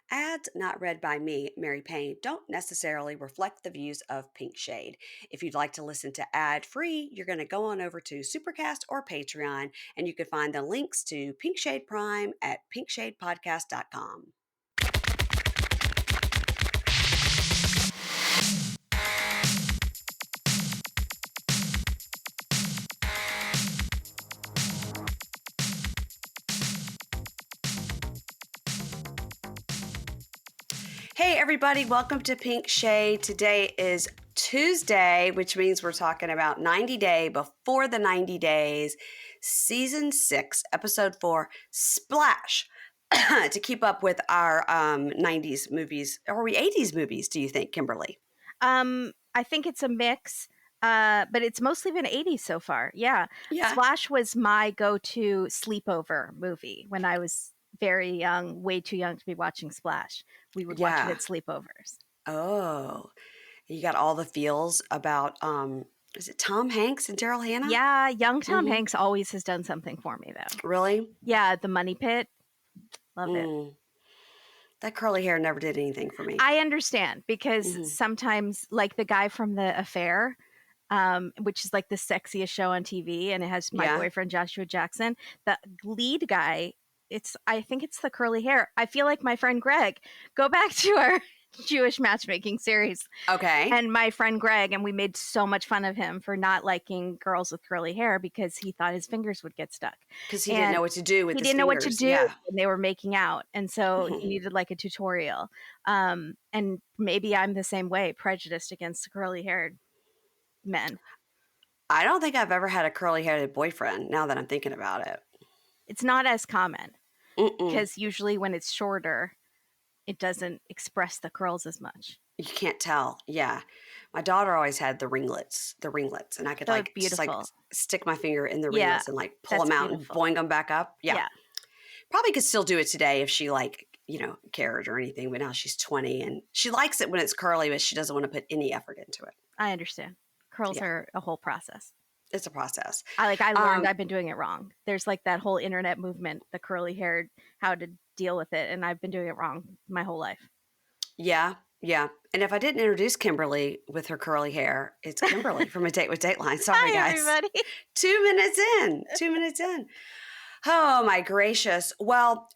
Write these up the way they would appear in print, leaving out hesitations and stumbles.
Ads not read by me, Mary Payne, don't necessarily reflect the views of Pink Shade. If you'd like to listen to ad-free, you're going to go on over to Supercast or Patreon, and you can find the links to Pink Shade Prime at pinkshadepodcast.com. Hey everybody, welcome to Pink Shade. Today is Tuesday, which means we're talking about 90 Day Before the 90 Days, Season 6, Episode 4, Splash. To keep up with our 90s movies, or are we 80s movies, do you think, Kimberly? I think it's a mix, but it's mostly been 80s so far. Yeah. Splash was my go-to sleepover movie when I was very young, way too young to be watching Splash. We would watch it at sleepovers. Oh, you got all the feels about, is it Tom Hanks and Daryl Hannah? Yeah, young Tom Hanks always has done something for me, though. Really? Yeah, The Money Pit. Love it. That curly hair never did anything for me. I understand, because sometimes, like the guy from The Affair, which is like the sexiest show on TV, and it has my boyfriend Joshua Jackson, the lead guy, I think it's the curly hair. I feel like my friend Greg, go back to our Jewish matchmaking series. Okay. And my friend Greg, and we made so much fun of him for not liking girls with curly hair because he thought his fingers would get stuck. Because he didn't know what to do with his fingers. He didn't know what to do when they were making out. And so he needed like a tutorial. And maybe I'm the same way, prejudiced against curly haired men. I don't think I've ever had a curly-haired boyfriend, now that I'm thinking about it. It's not as common, because usually when it's shorter, it doesn't express the curls as much. You can't tell. Yeah. My daughter always had the ringlets, and I could just like stick my finger in the ringlets and like pull them out and boing them back up. Yeah. Probably could still do it today if she cared or anything, but now she's 20 and she likes it when it's curly, but she doesn't want to put any effort into it. I understand. Curls are a whole process. It's a process. I learned I've been doing it wrong. There's like that whole internet movement, the curly haired, how to deal with it. And I've been doing it wrong my whole life. Yeah. Yeah. And if I didn't introduce Kimberly with her curly hair, it's Kimberly from A Date with Dateline. Sorry, Hi, guys. everybody. 2 minutes in. Oh, my gracious. Well,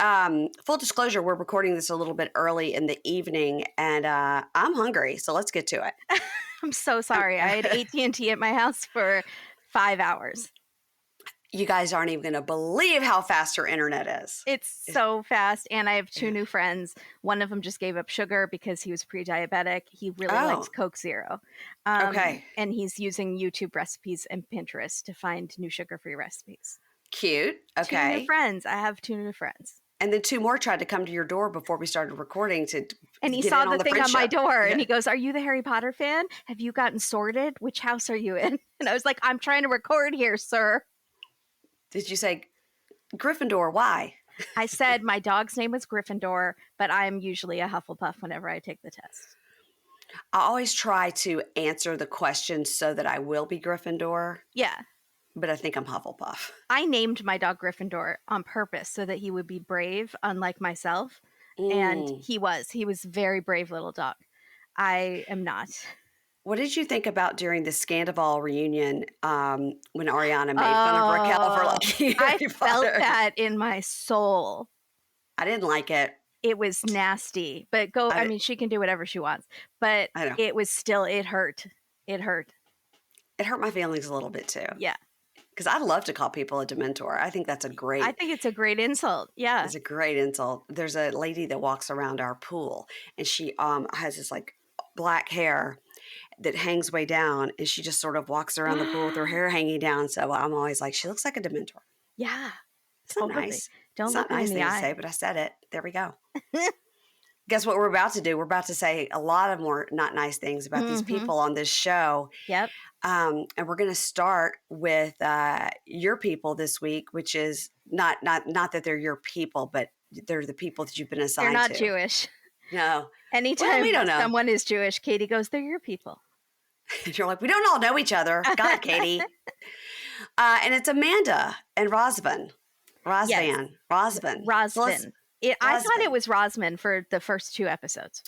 full disclosure, we're recording this a little bit early in the evening, and I'm hungry, so let's get to it. I'm so sorry. I had AT&T at my house for 5 hours. You guys aren't even going to believe how fast your internet is. It's so fast. And I have 2 new friends. One of them just gave up sugar because he was pre-diabetic. He really likes Coke Zero. Okay. And he's using YouTube recipes and Pinterest to find new sugar-free recipes. Cute. Okay. 2 new friends. I have 2 new friends. And then 2 more tried to come to your door before we started recording and he saw the thing on my door and he goes, "Are you the Harry Potter fan? Have you gotten sorted? Which house are you in?" And I was like, "I'm trying to record here, sir." Did you say Gryffindor? Why? I said my dog's name was Gryffindor, but I'm usually a Hufflepuff whenever I take the test. I always try to answer the question so that I will be Gryffindor. Yeah. But I think I'm Hufflepuff. I named my dog Gryffindor on purpose so that he would be brave, unlike myself. And he was a very brave little dog. I am not. What did you think about during the Scandival reunion when Ariana made fun of Raquel for liking Harry I felt that in my soul. I didn't like it. It was nasty. But I mean, she can do whatever she wants. But it was still, it hurt. It hurt. It hurt my feelings a little bit too. Yeah. Because I love to call people a Dementor. I think that's I think it's a great insult. Yeah. It's a great insult. There's a lady that walks around our pool and she has this like black hair that hangs way down, and she just sort of walks around the pool with her hair hanging down. So I'm always like, she looks like a Dementor. Yeah. It's not nice. Don't look nice me in the eye. to say, but I said it. There we go. Guess what we're about to do? We're about to say a lot of more not nice things about these people on this show. Yep. And we're going to start with your people this week, which is not that they're your people, but they're the people that you've been assigned to. They're not Jewish. No. Anytime we don't know. Someone is Jewish, Katie goes, "They're your people." You're like, we don't all know each other. God, Katie. And it's Amanda and Razvan. Yes. Razvan. So I thought it Razvan. was Razvan for the first 2 episodes.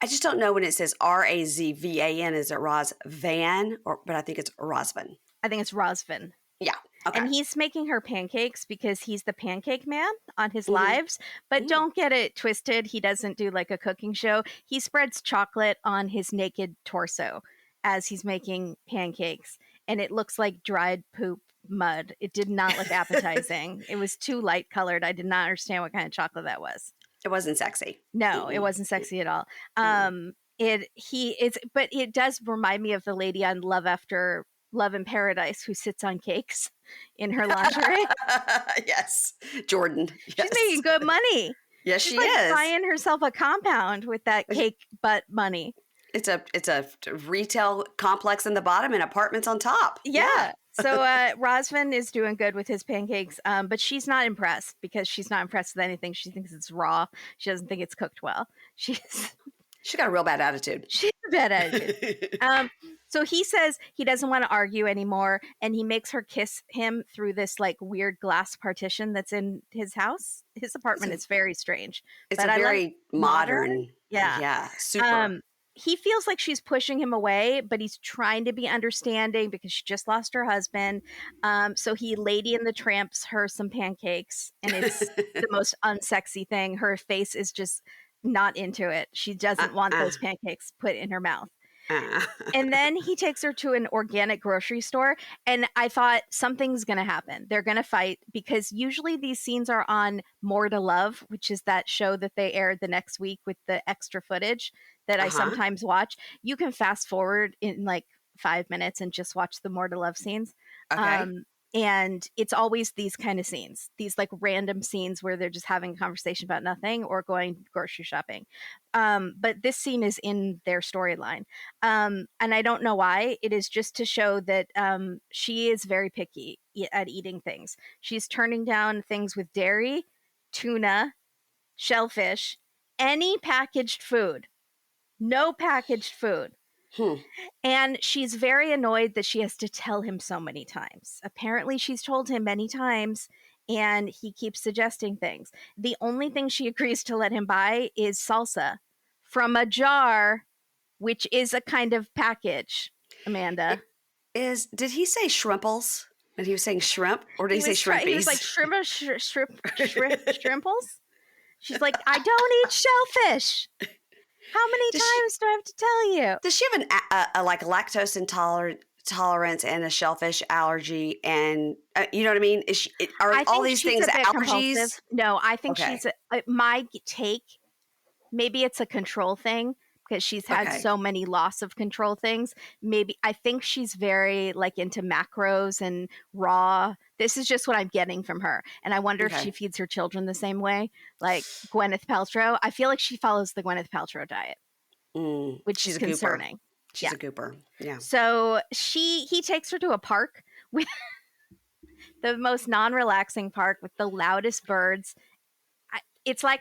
I just don't know when it says Razvan. Is it Razvan? But I think it's Razvan. I think it's Razvan. Yeah. Okay. And he's making her pancakes because he's the pancake man on his Mhm. lives. But don't get it twisted. He doesn't do like a cooking show. He spreads chocolate on his naked torso as he's making pancakes. And it looks like dried poop mud. It did not look appetizing. It was too light colored. I did not understand what kind of chocolate that was. It wasn't sexy. No, it wasn't sexy at all. But it does remind me of the lady on Love in Paradise who sits on cakes in her lingerie. Yes, Jordan. Yes. She's making good money. Yes, She's she like is. buying herself a compound with that cake butt money. It's a retail complex in the bottom and apartments on top. Yeah. So Razvan is doing good with his pancakes, but she's not impressed because she's not impressed with anything. She thinks it's raw. She doesn't think it's cooked well. She's got a real bad attitude. She's a bad attitude. So he says he doesn't want to argue anymore, and he makes her kiss him through this like weird glass partition that's in his house. His apartment is very strange. It's a very modern. Yeah. Super. He feels like she's pushing him away, but he's trying to be understanding because she just lost her husband. So he Lady in the Tramps her some pancakes, and it's the most unsexy thing. Her face is just not into it. She doesn't want those pancakes put in her mouth. And then he takes her to an organic grocery store, and I thought something's going to happen. They're going to fight because usually these scenes are on More to Love, which is that show that they aired the next week with the extra footage that I sometimes watch. You can fast forward in like 5 minutes and just watch the More to Love scenes. Okay. And it's always these kind of scenes, these like random scenes where they're just having a conversation about nothing or going grocery shopping. But this scene is in their storyline. And I don't know why. It is just to show that she is very picky at eating things. She's turning down things with dairy, tuna, shellfish, any packaged food. No packaged food. And she's very annoyed that she has to tell him so many times. Apparently, she's told him many times, and he keeps suggesting things. The only thing she agrees to let him buy is salsa from a jar, which is a kind of package, Amanda. Did he say shrimples? And he was saying shrimp? Or did he say shrimpies? He was like shrimples? She's like, I don't eat shellfish. How many times do I have to tell you? Does she have a like lactose intolerance and a shellfish allergy? And you know what I mean? Are all these things allergies? Compulsive. No, I think she's my take. Maybe it's a control thing because she's had so many loss of control things. Maybe I think she's very like into macros and raw. This is just what I'm getting from her. And I wonder if she feeds her children the same way, like Gwyneth Paltrow. I feel like she follows the Gwyneth Paltrow diet, which is concerning. She's a goober. Yeah. So he takes her to a park with the most non-relaxing park with the loudest birds. It's like,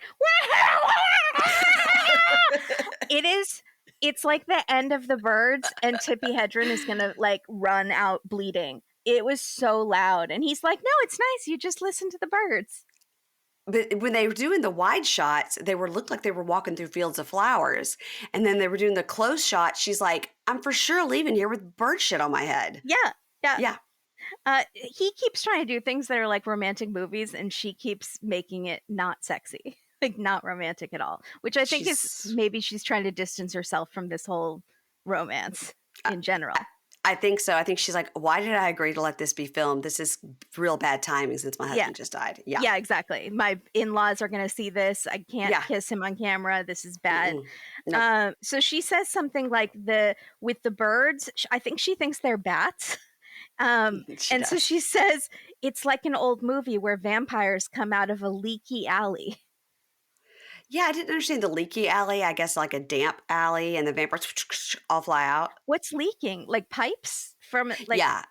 it's like the end of the birds and Tippi Hedren is going to like run out bleeding. It was so loud. And he's like, no, it's nice. You just listen to the birds. But when they were doing the wide shots, looked like they were walking through fields of flowers. And then they were doing the close shot. She's like, I'm for sure leaving here with bird shit on my head. Yeah. He keeps trying to do things that are like romantic movies, and she keeps making it not sexy, like not romantic at all, which I think is maybe she's trying to distance herself from this whole romance in general. I think so. I think she's like, why did I agree to let this be filmed? This is real bad timing since my husband just died. Yeah, exactly. My in-laws are going to see this. I can't kiss him on camera. This is bad. Nope. So she says something like with the birds, I think she thinks they're bats. So she says it's like an old movie where vampires come out of a leaky alley. Yeah, I didn't understand the leaky alley. I guess like a damp alley, and the vampires all fly out. What's leaking? Like pipes from like yeah,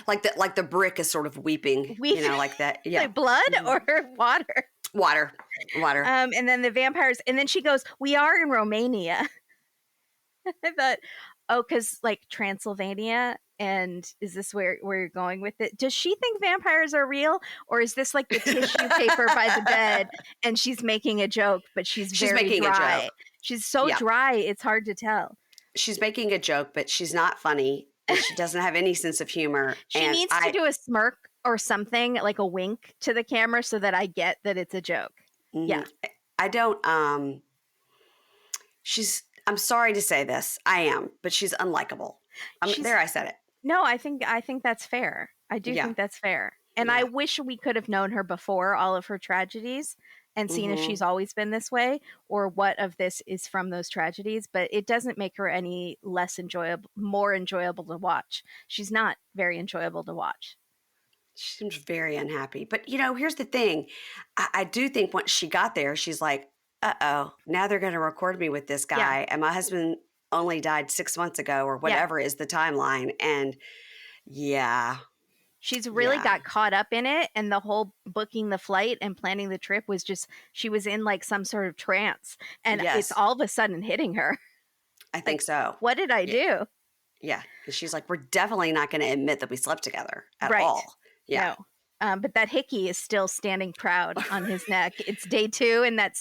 like the brick is sort of weeping. You know, like that. Yeah, like blood or water. Water. And then the vampires, and then she goes, "We are in Romania." I thought, because like Transylvania And is this where you're going with it? Does she think vampires are real, or is this like the tissue paper by the bed and she's making a joke, but she's very making dry? a joke. She's so dry, it's hard to tell. She's making a joke, but she's not funny, and she doesn't have any sense of humor. She needs to do a smirk or something, like a wink to the camera, so that I get that it's a joke. Mm-hmm. Yeah. I don't, I'm sorry to say this, I am, but she's unlikable. There, I said it. No, I think that's fair. I do think that's fair. And I wish we could have known her before all of her tragedies and seen if she's always been this way, or what of this is from those tragedies. But it doesn't make her any less enjoyable, more enjoyable to watch. She's not very enjoyable to watch. She seems very unhappy. But, here's the thing. I do think once she got there, she's like, uh-oh, now they're going to record me with this guy. Yeah. And my husband only died 6 months ago, or whatever is the timeline. And she's really got caught up in it. And the whole booking the flight and planning the trip was just, she was in like some sort of trance. And it's all of a sudden hitting her. I think so. What did I do? Yeah. Because she's like, we're definitely not going to admit that we slept together at all. Yeah. No. But that hickey is still standing proud on his neck. It's day 2, and that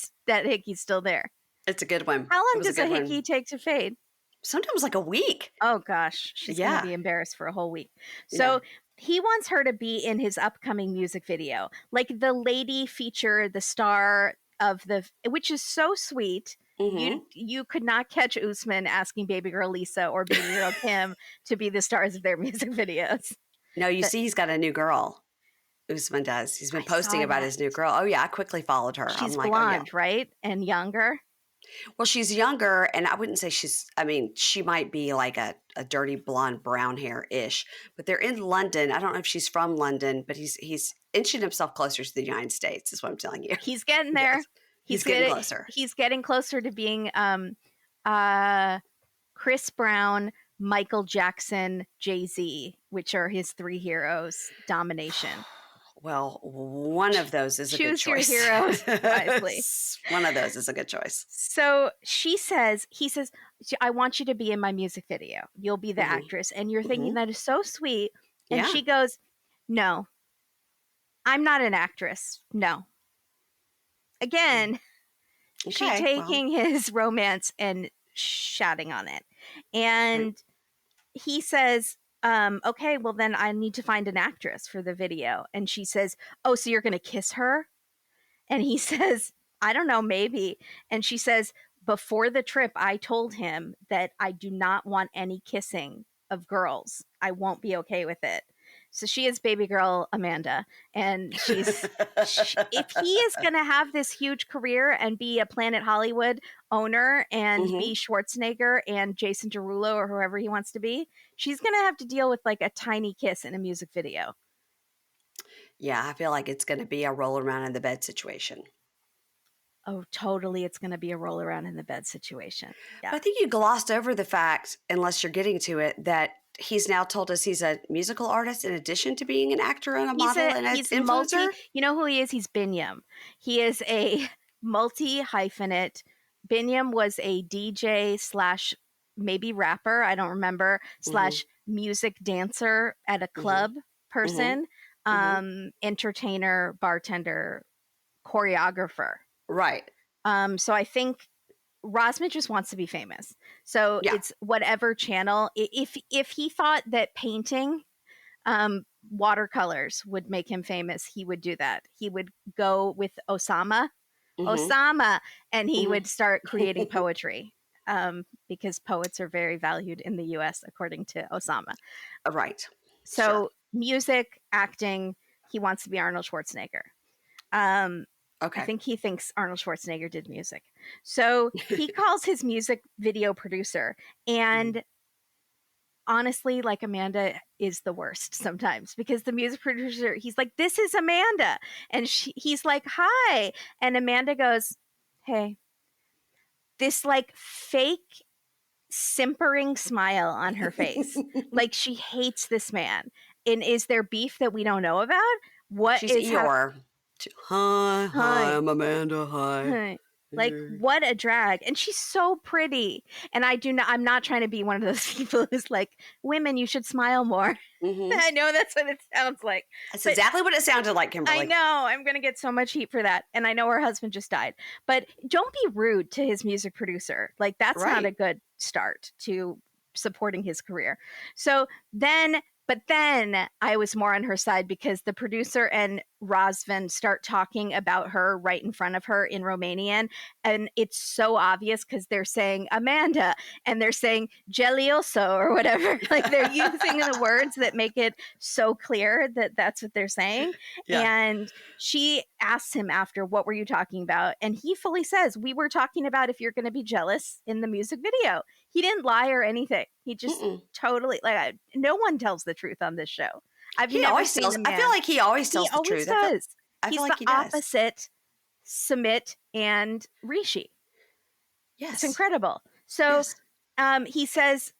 hickey's still there. It's a good one. How long does a hickey take to fade? Sometimes like a week. Oh, gosh. She's going to be embarrassed for a whole week. So he wants her to be in his upcoming music video. Like the lady feature, the star of which is so sweet. Mm-hmm. You could not catch Usman asking baby girl Lisa or baby girl Kim to be the stars of their music videos. No, see, he's got a new girl. Usman does. He's been posting about his new girl. Oh, yeah. I quickly followed her. She's blonde, right? And younger? Well, she's younger, and I wouldn't say she might be like a dirty blonde brown hair-ish, but they're in London. I don't know if she's from London, but he's inching himself closer to the United States, is what I'm telling you. He's getting there. Yes. He's getting closer. He's getting closer to being Chris Brown, Michael Jackson, Jay-Z, which are his 3 heroes domination. Well, one of those is a good choice. Choose your heroes wisely. One of those is a good choice. So he says, I want you to be in my music video. You'll be the actress. And you're thinking that is so sweet. And she goes, no, I'm not an actress. No. Again, she's taking his romance and shouting on it. And he says, okay, well then I need to find an actress for the video. And she says, oh, so you're going to kiss her? And he says, I don't know, maybe. And she says, before the trip, I told him that I do not want any kissing of girls. I won't be okay with it. So she is baby girl Amanda, and if he is going to have this huge career and be a Planet Hollywood owner and be Schwarzenegger and Jason Derulo or whoever he wants to be, she's going to have to deal with like a tiny kiss in a music video. Yeah, I feel like it's going to be a roll around in the bed situation. Oh, totally. It's going to be a roll around in the bed situation. Yeah. But I think you glossed over the fact, unless you're getting to it, that he's now told us he's a musical artist in addition to being an actor and a model and an influencer. You know who he is? He's Binyam. He is a multi-hyphenate. Binyam was a DJ / maybe rapper, I don't remember, / music dancer at a club person, entertainer, bartender, choreographer. Right. So I think Razvan just wants to be famous. So it's whatever channel. If he thought that painting watercolors would make him famous, he would do that. He would go with Osama, and he would start creating poetry because poets are very valued in the U.S. according to Osama. Right. So music, acting, he wants to be Arnold Schwarzenegger. Okay. I think he thinks Arnold Schwarzenegger did music. So he calls his music video producer. And honestly, like, Amanda is the worst sometimes because the music producer, he's like, this is Amanda. And he's like, hi. And Amanda goes, hey. This like fake simpering smile on her face. Like she hates this man. And is there beef that we don't know about? What She's is Eeyore. Hi, I'm Amanda. Hi. Like, what a drag. And she's so pretty. And I'm not trying to be one of those people who's like, women, you should smile more. Mm-hmm. I know that's what it sounds like. That's exactly what it sounded like, Kimberly. I know. I'm going to get so much heat for that. And I know her husband just died. But don't be rude to his music producer. Like, that's not a good start to supporting his career. But then I was more on her side because the producer and Razvan start talking about her right in front of her in Romanian. And it's so obvious because they're saying Amanda and they're saying Gelioso or whatever. Like, they're using the words that make it so clear that that's what they're saying. Yeah. And she asks him after, what were you talking about? And he fully says, we were talking about if you're going to be jealous in the music video. He didn't lie or anything. He just totally, like, no one tells the truth on this show. I've never seen a man. I feel like he always tells the truth. He always does. I feel like he does. Opposite Sumit and Rishi. Yes. It's incredible. So he says,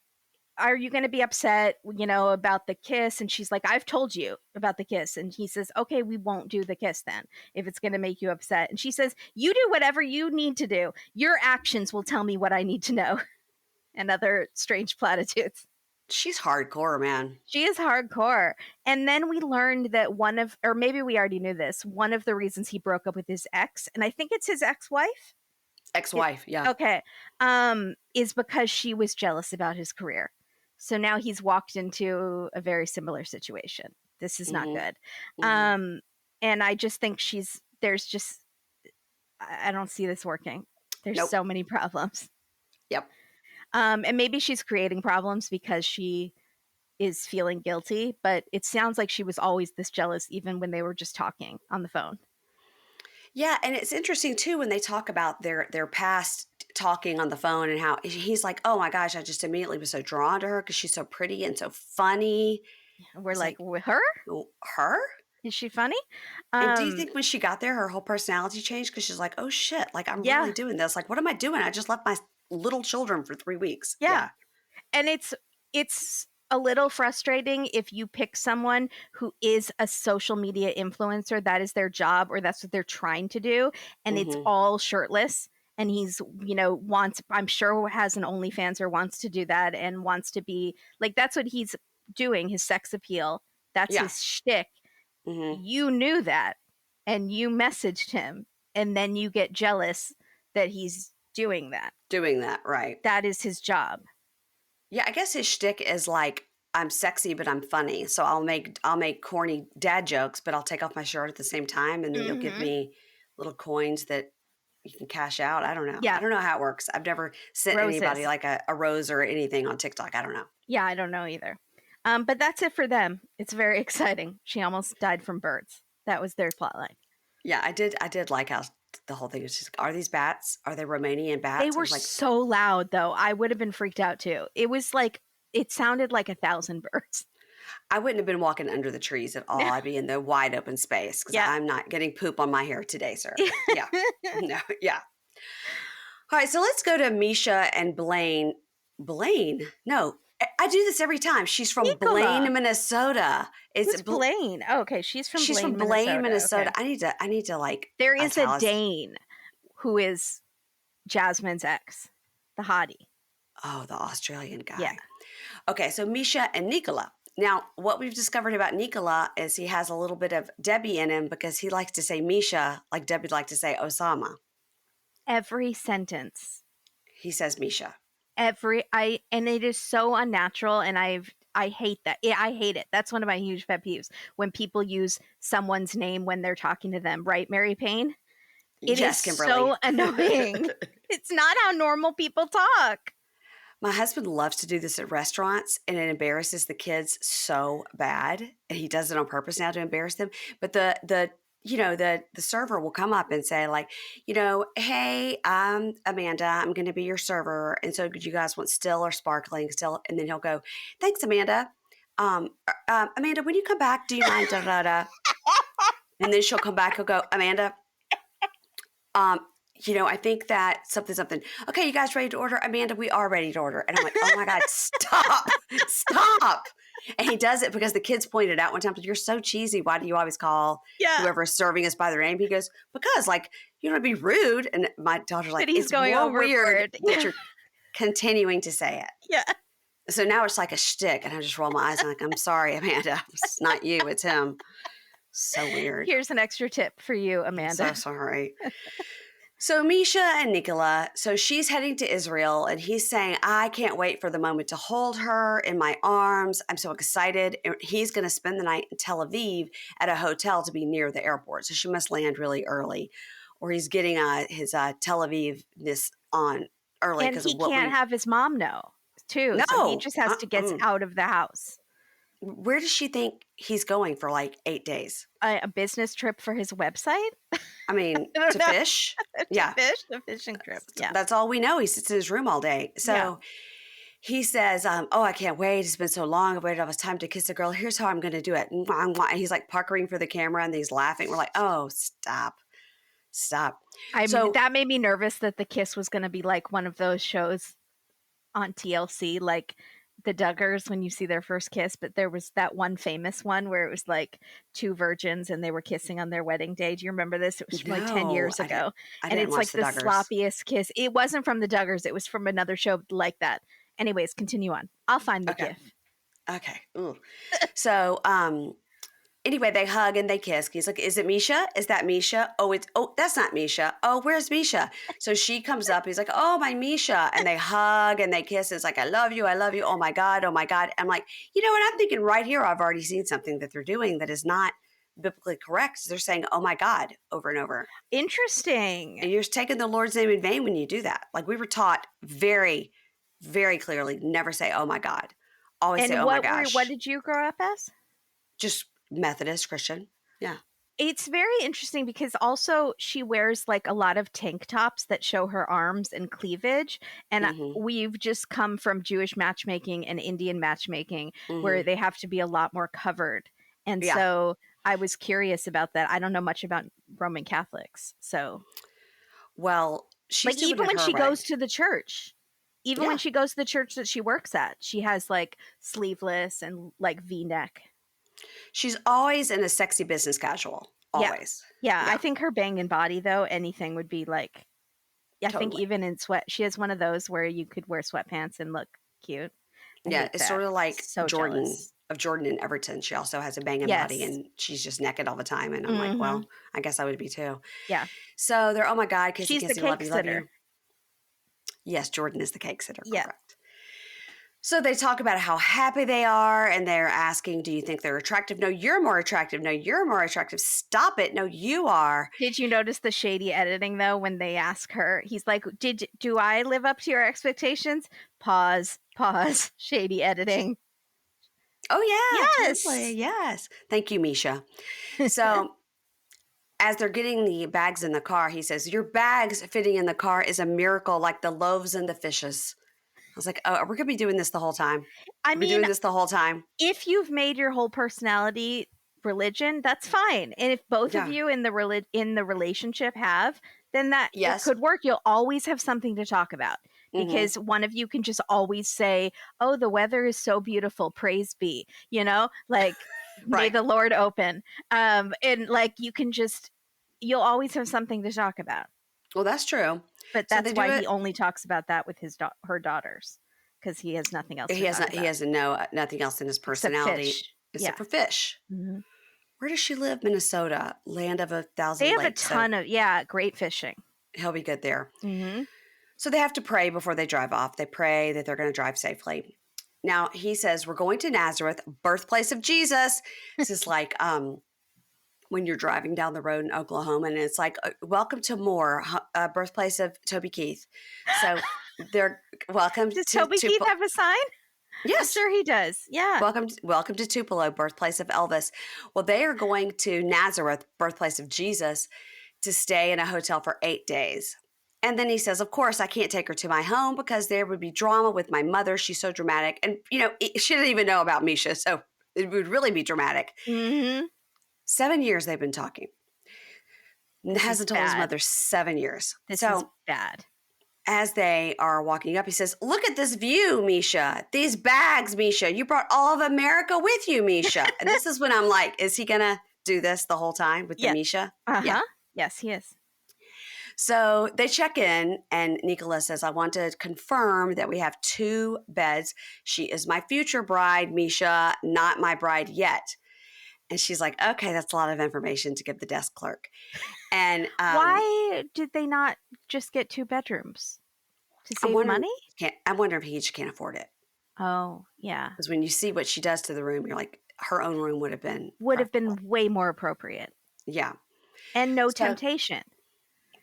are you going to be upset, about the kiss? And she's like, I've told you about the kiss. And he says, okay, we won't do the kiss then if it's going to make you upset. And she says, you do whatever you need to do. Your actions will tell me what I need to know. And other strange platitudes. She's hardcore, man. She is hardcore. And then we learned that or maybe we already knew this, one of the reasons he broke up with his ex, and I think it's his ex-wife. Yeah. Okay. Is because she was jealous about his career. So now he's walked into a very similar situation. This is not good. Mm-hmm. And I just think I don't see this working. There's so many problems. Yep. And maybe she's creating problems because she is feeling guilty, but it sounds like she was always this jealous even when they were just talking on the phone. Yeah, and it's interesting too when they talk about their past talking on the phone and how he's like, oh my gosh, I just immediately was so drawn to her because she's so pretty and so funny. We're like, with her? Her? Is she funny? And do you think when she got there, her whole personality changed because she's like, oh shit, like I'm really doing this. Like, what am I doing? I just left my little children for 3 weeks. Yeah. And it's a little frustrating if you pick someone who is a social media influencer, that is their job or that's what they're trying to do, and it's all shirtless, and he's I'm sure has an OnlyFans or wants to do that and wants to be like, that's what he's doing, his sex appeal, that's his shtick. You knew that and you messaged him, and then you get jealous that he's doing that, right? That is his job. Yeah, I guess his shtick is like, I'm sexy, but I'm funny. So I'll make corny dad jokes, but I'll take off my shirt at the same time, and then you'll give me little coins that you can cash out. I don't know. Yeah. I don't know how it works. I've never sent anybody like a rose or anything on TikTok. I don't know. Yeah, I don't know either. But that's it for them. It's very exciting. She almost died from birds. That was their plotline. Yeah, I did like how the whole thing is just, are these bats? Are they Romanian bats? They were so loud, though. I would have been freaked out, too. It was like, it sounded like 1,000 birds. I wouldn't have been walking under the trees at all. I'd be in the wide open space because I'm not getting poop on my hair today, sir. Yeah. No, yeah. All right, so let's go to Meisha and Blaine. Blaine? No, I do this every time. She's from Nicola. Blaine, Minnesota. Who's Blaine? Oh, okay, she's from Blaine, Minnesota. Okay. I need to like. There is a Dane who is Jasmine's ex, the hottie. Oh, the Australian guy. Yeah. Okay, so Meisha and Nicola. Now, what we've discovered about Nicola is he has a little bit of Debbie in him because he likes to say Meisha like Debbie liked to say Osama. Every sentence. He says Meisha. And it is so unnatural, and I hate that. I hate it. That's one of my huge pet peeves, when people use someone's name when they're talking to them, right, Mary Payne? It is Kimberly. So annoying. It's not how normal people talk. My husband loves to do this at restaurants, and it embarrasses the kids so bad. And he does it on purpose now to embarrass them. But the server will come up and say, like, hey, I'm Amanda. I'm going to be your server. And so do you guys want still or sparkling still? And then he'll go, thanks, Amanda. Amanda, when you come back, do you mind? Da-da-da. And then she'll come back. He'll go, Amanda, I think that something. Okay, you guys ready to order? Amanda, we are ready to order. And I'm like, oh my God, stop, stop. And he does it because the kids pointed out one time, you're so cheesy. Why do you always call whoever is serving us by their name? He goes, because you don't want to be rude. And my daughter's like, he's it's going more weird that Yeah. you're continuing to say it. Yeah. So now it's like a shtick. And I just roll my eyes and I'm like, I'm sorry, Amanda. It's not you, it's him. So weird. Here's an extra tip for you, Amanda. So sorry. So Meisha and Nicola, so she's heading to Israel and he's saying, I can't wait for the moment to hold her in my arms. I'm so excited. He's going to spend the night in Tel Aviv at a hotel to be near the airport. So she must land really early, or he's getting his Tel Aviv-ness on early. And he can't have his mom know too. No. So he just has to get out of the house. Where does she think he's going for 8 days? A business trip for his website? I mean, to fish? To fish? A fishing trip. Yeah. That's all we know. He sits in his room all day. So he says, I can't wait. It's been so long. I've waited all this time to kiss a girl. Here's how I'm going to do it. And he's puckering for the camera and he's laughing. We're like, oh, stop. That made me nervous that the kiss was going to be like one of those shows on TLC, like the Duggars when you see their first kiss, but there was that one famous one where it was two virgins and they were kissing on their wedding day. Do you remember this? It was from 10 years ago. And it's the sloppiest kiss. It wasn't from the Duggars. It was from another show like that. Anyways, continue on. I'll find the GIF. Okay. Ooh. So, anyway, they hug and they kiss. He's like, is it Meisha? Is that Meisha? Oh, that's not Meisha. Oh, where's Meisha? So she comes up. He's like, oh, my Meisha. And they hug and they kiss. It's like, I love you. I love you. Oh my God. Oh my God. I'm like, you know what? I'm thinking right here, I've already seen something that they're doing that is not biblically correct. They're saying, oh my God, over and over. Interesting. And you're taking the Lord's name in vain when you do that. We were taught very, very clearly, never say, oh my God. Always say, oh my gosh. What did you grow up as? Just Methodist Christian. Yeah. It's very interesting because also she wears a lot of tank tops that show her arms and cleavage. And we've just come from Jewish matchmaking and Indian matchmaking where they have to be a lot more covered. And so I was curious about that. I don't know much about Roman Catholics. So, well, she's even when she goes to the church, when she goes to the church that she works at, she has sleeveless and V-neck. She's always in a sexy business casual. Always. Yeah. I think her banging body, though, anything would be I think even in sweat, she has one of those where you could wear sweatpants and look cute. It's sort of like Jordan of Jordan in Everton. She also has a banging body and she's just naked all the time. And I'm like, well, I guess I would be too. Yeah. So they're, oh my God, kissy, she's kissy, the love cake you, love sitter. you. Yes, Jordan is the cake sitter. Yeah. Correct. So they talk about how happy they are and they're asking, do you think they're attractive? No, you're more attractive. No, you're more attractive. Stop it. No, you are. Did you notice the shady editing though when they ask her? He's like, do I live up to your expectations? Pause, shady editing. Oh yeah. Yes. Totally. Yes. Thank you, Meisha. So as they're getting the bags in the car, he says, your bags fitting in the car is a miracle like the loaves and the fishes. I was like, oh, we're going to be doing this the whole time. Doing this the whole time. If you've made your whole personality religion, that's fine. And if both of you in the relationship have, then that it could work. You'll always have something to talk about because one of you can just always say, oh, the weather is so beautiful. Praise be, may the Lord open. And you can you'll always have something to talk about. Well, that's true. But that's why he only talks about that with her daughters, because he has nothing else. He has nothing else in his personality except for fish. Mm-hmm. Where does she live? Minnesota, land of 1,000 lakes. They have a ton of great fishing. He'll be good there. Mm-hmm. So they have to pray before they drive off. They pray that they're going to drive safely. Now he says, "We're going to Nazareth, birthplace of Jesus." This is when you're driving down the road in Oklahoma and it's welcome to Moore, birthplace of Toby Keith. So they're welcome. Does Toby Keith have a sign? Yes. I'm sure he does. Yeah. Welcome to Tupelo, birthplace of Elvis. Well, they are going to Nazareth, birthplace of Jesus, to stay in a hotel for 8 days. And then he says, of course, I can't take her to my home because there would be drama with my mother. She's so dramatic. And, she didn't even know about Meisha. So it would really be dramatic. Mm-hmm. 7 years they've been talking. Hasn't told his mother 7 years. This is bad. As they are walking up, he says, look at this view, Meisha. These bags, Meisha. You brought all of America with you, Meisha. And this is when I'm like, is he going to do this the whole time with the Meisha? Yeah. Yes, he is. So they check in, and Nicola says, I want to confirm that we have 2 beds. She is my future bride, Meisha, not my bride yet. And she's like, okay, that's a lot of information to give the desk clerk. And why did they not just get 2 bedrooms? To save money? I wonder if he just can't afford it. Oh, yeah. Because when you see what she does to the room, you're like, her own room would have been way more appropriate. Yeah. And no temptation.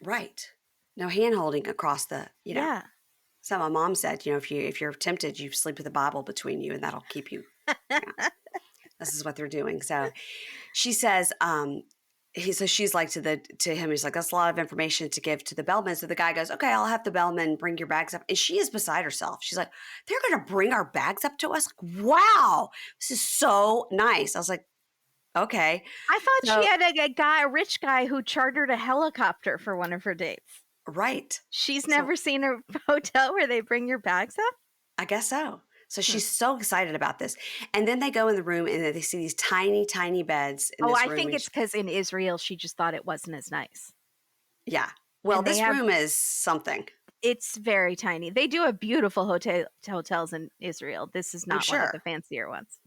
Right. No hand-holding across the, Yeah. So my mom said, if you're tempted, you sleep with a Bible between you and that'll keep you. This is what they're doing. So she says, she's like to him, he's like, that's a lot of information to give to the bellman. So the guy goes, okay, I'll have the bellman bring your bags up. And she is beside herself. She's like, they're going to bring our bags up to us? Like, wow, this is so nice. I was like, okay. I thought she had a rich guy who chartered a helicopter for one of her dates. Right. She's never seen a hotel where they bring your bags up? I guess so. So she's so excited about this. And then they go in the room and they see these tiny, tiny beds in this room. I think it's because in Israel, she just thought it wasn't as nice. Yeah. Well, this room is something. It's very tiny. They do have beautiful hotels in Israel. This is not one of the fancier ones.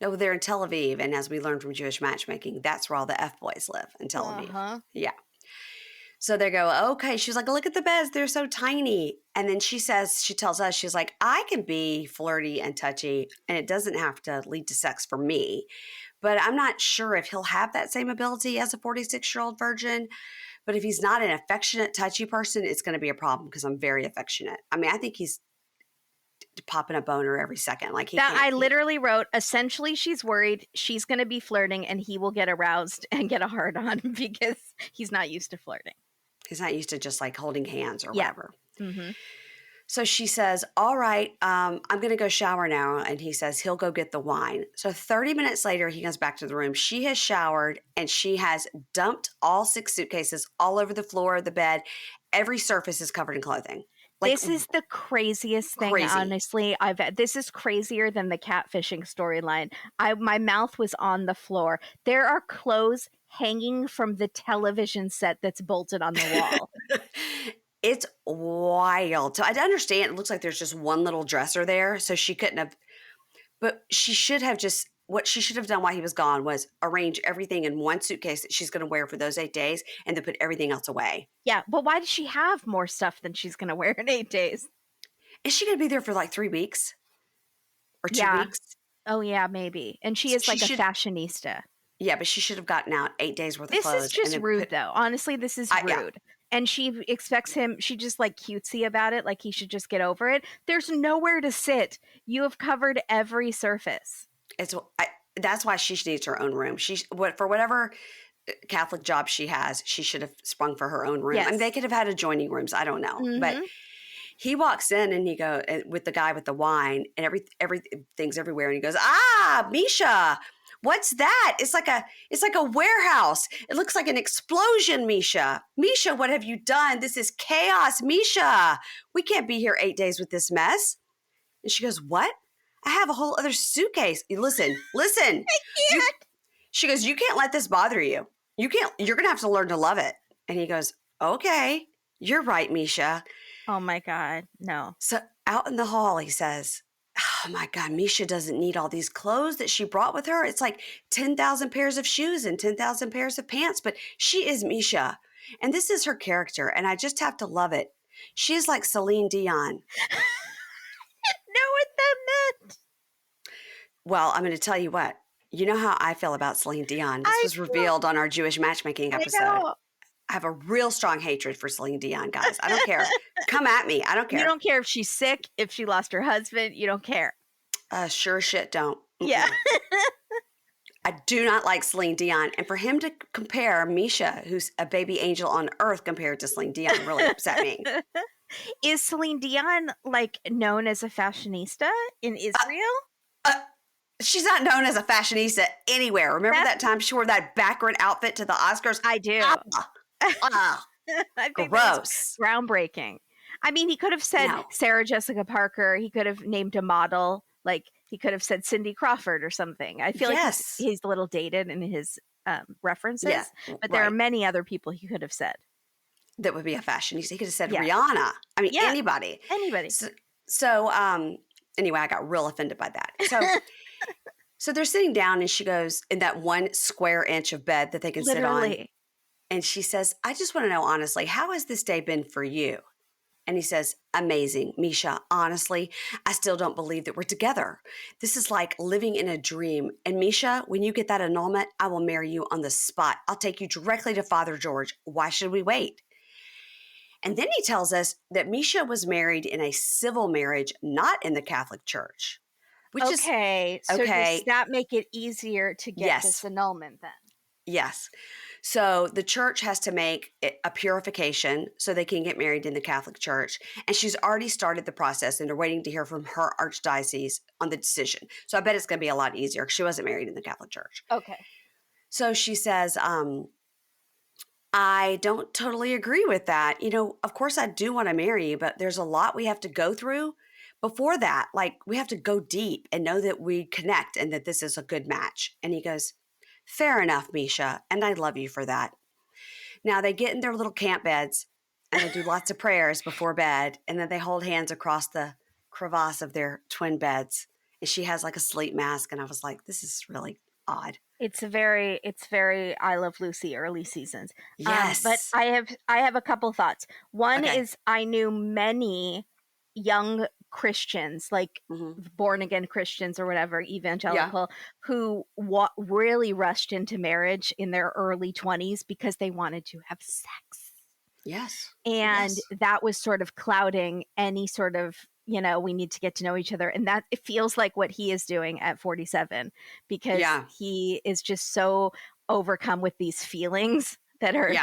No, they're in Tel Aviv. And as we learned from Jewish matchmaking, that's where all the F-boys live, in Tel Aviv. Yeah. So they go, okay. She's like, look at the beds. They're so tiny. And then she tells us, she's like, I can be flirty and touchy, and it doesn't have to lead to sex for me. But I'm not sure if he'll have that same ability as a 46-year-old virgin. But if he's not an affectionate, touchy person, it's going to be a problem because I'm very affectionate. I mean, I think he's popping a boner every second. Like I literally wrote, essentially, she's worried she's going to be flirting and he will get aroused and get a hard on because he's not used to flirting. He's not used to just like holding hands or whatever. Mm-hmm. So she says, all right, I'm going to go shower now. And he says he'll go get the wine. So 30 minutes later, he comes back to the room. She has showered and she has dumped all 6 suitcases all over the floor of the bed. Every surface is covered in clothing. Like, this is the craziest thing, honestly. This is crazier than the catfishing storyline. My mouth was on the floor. There are clothes hanging from the television set that's bolted on the wall. It's wild. So I understand it looks like there's just one little dresser there. So she couldn't have, but she should have what she should have done while he was gone was arrange everything in one suitcase that she's going to wear for those 8 days and then put everything else away. Yeah. But why does she have more stuff than she's going to wear in 8 days? Is she going to be there for like 3 weeks or 2 weeks? Oh yeah, maybe. And she is like a fashionista. Yeah, but she should have gotten out 8 days worth of clothes. This is just rude though. Honestly, this is rude. Yeah. And she expects him, she just like cutesy about it. Like he should just get over it. There's nowhere to sit. You have covered every surface. That's why she needs her own room. For whatever Catholic job she has, she should have sprung for her own room. Yes. I mean, they could have had adjoining rooms. I don't know. Mm-hmm. But he walks in and he goes with the guy with the wine and everything's everywhere. And he goes, Meisha, what's that? It's like a warehouse. It looks like an explosion, Meisha. Meisha, what have you done? This is chaos, Meisha. We can't be here 8 days with this mess. And she goes, what? I have a whole other suitcase. Listen. I can't. She goes, you can't let this bother you. You're going to have to learn to love it. And he goes, okay, you're right, Meisha. Oh my God, no. So out in the hall, he says, oh my God, Meisha doesn't need all these clothes that she brought with her. It's like 10,000 pairs of shoes and 10,000 pairs of pants, but she is Meisha. And this is her character. And I just have to love it. She is like Celine Dion. Know what that meant? Well, I'm going to tell you what. You know how I feel about Celine Dion. This was revealed on our Jewish matchmaking episode. I have a real strong hatred for Celine Dion, guys. I don't care. Come at me. I don't care. You don't care if she's sick, if she lost her husband. You don't care. Sure shit don't. Mm-mm. Yeah. I do not like Celine Dion. And for him to compare Meisha, who's a baby angel on earth, compared to Celine Dion really upset me. Is Celine Dion like known as a fashionista in Israel? She's not known as a fashionista anywhere. Remember that time she wore that backward outfit to the Oscars? I do. Ah, I think that was gross. groundbreaking. I mean, he could have said No. Sarah Jessica Parker. He could have named a model. Like, he could have said Cindy Crawford or something. I feel like Yes. he's a little dated in his Yeah. references, but there are Right. many other people he could have said. That would be a fashion. He could have said Yeah. Rihanna. I mean, Yeah. anybody. Anybody. So anyway, I got real offended by that. So they're sitting down and she goes in that 1 square inch of bed that they can sit on. Literally. And she says, I just want to know honestly, how has this day been for you? And he says, amazing, Meisha. Honestly, I still don't believe that we're together. This is like living in a dream. And Meisha, when you get that annulment, I will marry you on the spot. I'll take you directly to Father George. Why should we wait? And then he tells us that Meisha was married in a civil marriage, not in the Catholic Church, which is Okay. So does that make it easier to get this annulment then? Yes. So the church has to make a purification so they can get married in the Catholic Church. And she's already started the process and they're waiting to hear from her archdiocese on the decision. So I bet it's going to be a lot easier because she wasn't married in the Catholic Church. Okay. So she says, I don't totally agree with that. You know, of course I do want to marry you, but there's a lot we have to go through before that. Like we have to go deep and know that we connect and that this is a good match. And he goes, fair enough, Meisha, and I love you for that. Now they get in their little camp beds and they do lots of prayers before bed, and then they hold hands across the crevasse of their twin beds. And she has like a sleep mask, and I was like, this is really odd. It's very I Love Lucy early seasons. Yes. But I have a couple thoughts. One is I knew many young Christians, like born again Christians or whatever, evangelical, who really rushed into marriage in their early 20s because they wanted to have sex. Yes. And that was sort of clouding any sort of, we need to get to know each other. And that it feels like what he is doing at 47 because he is just so overcome with these feelings that are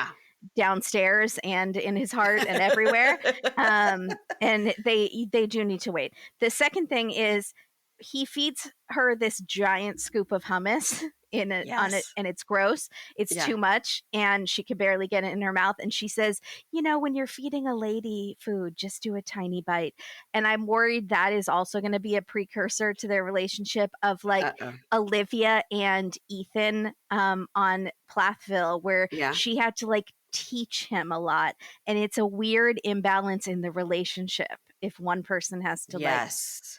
downstairs and in his heart and everywhere. And they do need to wait. The second thing is he feeds her this giant scoop of hummus on it, and it's gross. It's too much, and she can barely get it in her mouth. And she says, when you're feeding a lady food, just do a tiny bite. And I'm worried that is also going to be a precursor to their relationship of like Olivia and Ethan on Plathville, where she had to like teach him a lot, and it's a weird imbalance in the relationship if one person has to like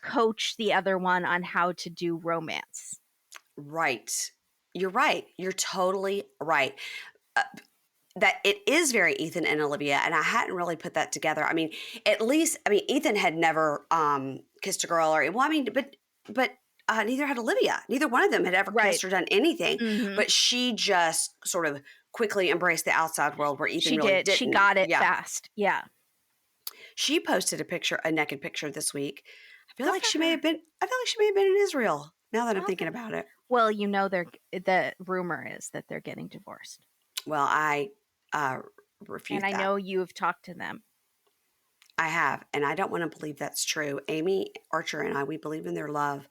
coach the other one on how to do romance. Right. You're right. You're totally right. That it is very Ethan and Olivia, and I hadn't really put that together. I mean, Ethan had never kissed a girl, but neither had Olivia. Neither one of them had ever kissed or done anything. But she just sort of quickly embraced the outside world where Ethan didn't. She got it fast. Yeah. She posted a naked picture this week. I feel like she may have been in Israel. Now that I'm thinking about it. Well, the rumor is that they're getting divorced. Well, I refute that. And I know you have talked to them. I have, and I don't want to believe that's true. Amy Archer and I, we believe in their love,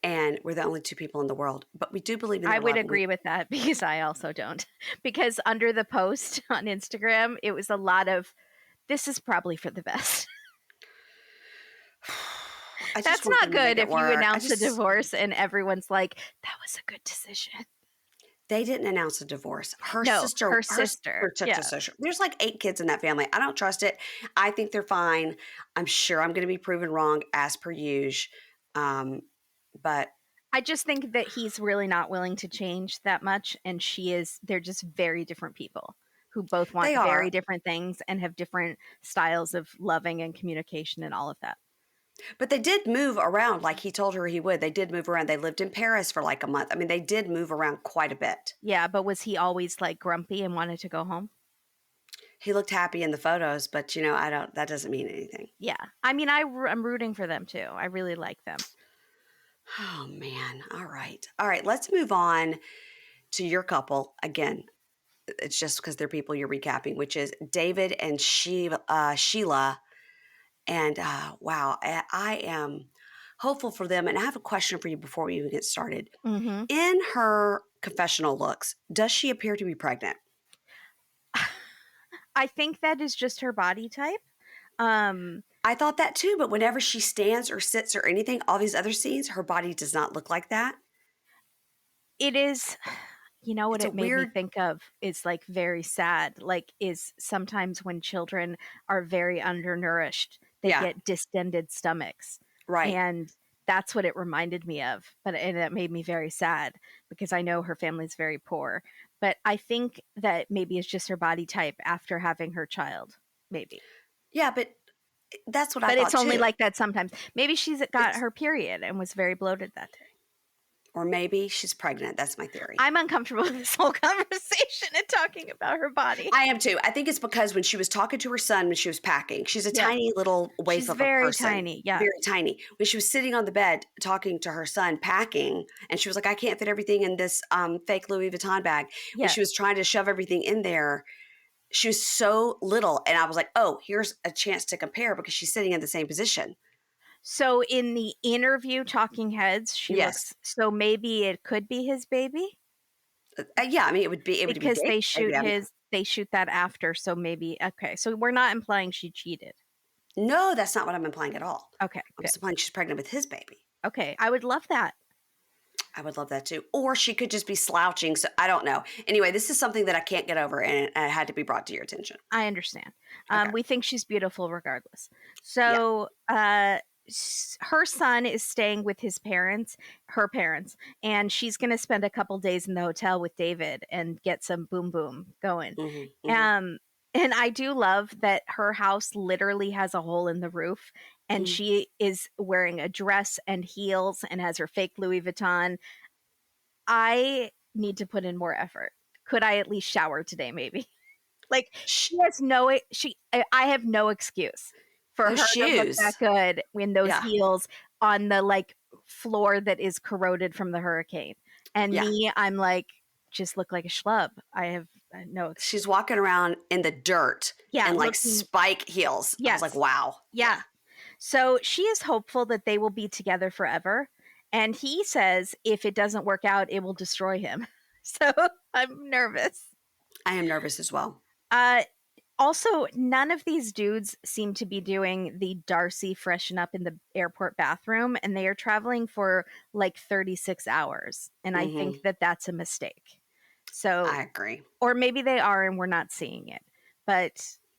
and we're the only two people in the world. But we do believe in their love. I would agree with that because I also don't. Because under the post on Instagram, it was a lot of, this is probably for the best. That's not good if you announce a divorce and everyone's like, that was a good decision. They didn't announce a divorce. Her sister took the social. There's like 8 kids in that family. I don't trust it. I think they're fine. I'm sure I'm going to be proven wrong as per usual. But I just think that he's really not willing to change that much. And she is. They're just very different people who both want very different things and have different styles of loving and communication and all of that. But they did move around like he told her he would. They did move around. They lived in Paris for like a month. I mean, they did move around quite a bit. Yeah, but was he always like grumpy and wanted to go home? He looked happy in the photos, but that doesn't mean anything. Yeah. I mean, I'm rooting for them too. I really like them. Oh man. All right. Let's move on to your couple again. It's just because they're people you're recapping, which is David and Sheila. And wow, I am hopeful for them. And I have a question for you before we even get started. Mm-hmm. In her confessional looks, does she appear to be pregnant? I think that is just her body type. I thought that too, but whenever she stands or sits or anything, all these other scenes, her body does not look like that. It is, you know what It's a it made me weird, think of is like very sad, like is sometimes when children are very undernourished, they yeah, get distended stomachs. right. And that's what it reminded me of. And it made me very sad because I know her family's very poor. But I think that maybe it's just her body type after having her child, maybe. Yeah, but that's what I But it's thought only too. like that sometimes. Maybe she's got It's her period and was very bloated that day. Or maybe she's pregnant. That's my theory. I'm uncomfortable with this whole conversation and talking about her body. I am too. I think it's because when she was talking to her son when she was packing, she's a Yeah. tiny little waif She's of a very person, tiny. Yeah. very tiny. When she was sitting on the bed talking to her son packing, and she was like, "I can't fit everything in this fake Louis Vuitton bag." When Yeah. she was trying to shove everything in there, she was so little, and I was like, "Oh, here's a chance to compare because she's sitting in the same position." So in the interview, Talking Heads, she Yes. looks, so maybe it could be his baby Yeah. I mean, it would be because Dave's baby. I mean, they shoot that after. So maybe, okay. So we're not implying she cheated. no, that's not what I'm implying at all. Okay. I'm Good. just implying she's pregnant with his baby. Okay. I would love that. I would love that too. Or she could just be slouching. So I don't know. Anyway, this is something that I can't get over, and it had to be brought to your attention. I understand. Okay. We think she's beautiful regardless. Yeah. So, her son is staying with her parents, and she's going to spend a couple days in the hotel with David and get some boom boom going. Mm-hmm, mm-hmm, Um, and I do love that her house literally has a hole in the roof, and mm-hmm. she is wearing a dress and heels and has her fake Louis Vuitton. I need to put in more effort. Could I at least shower today, maybe? Like she has no I have no excuse for Those her to look shoes. that good in those Yeah. heels on the like floor that is corroded from the hurricane. And Yeah. me, I'm like, just look like a schlub. I have no excuse. She's walking around in the dirt Yeah, and like looking, spike heels. I was like, yes. wow. Yeah. So she is hopeful that they will be together forever. And he says if it doesn't work out, it will destroy him. So I'm nervous. I am nervous as well. Uh, Also, none of these dudes seem to be doing the Darcy freshen up in the airport bathroom, and they are traveling for like 36 hours. And I Mm-hmm. think that that's a mistake. So, I agree. or maybe they are and we're not seeing it, but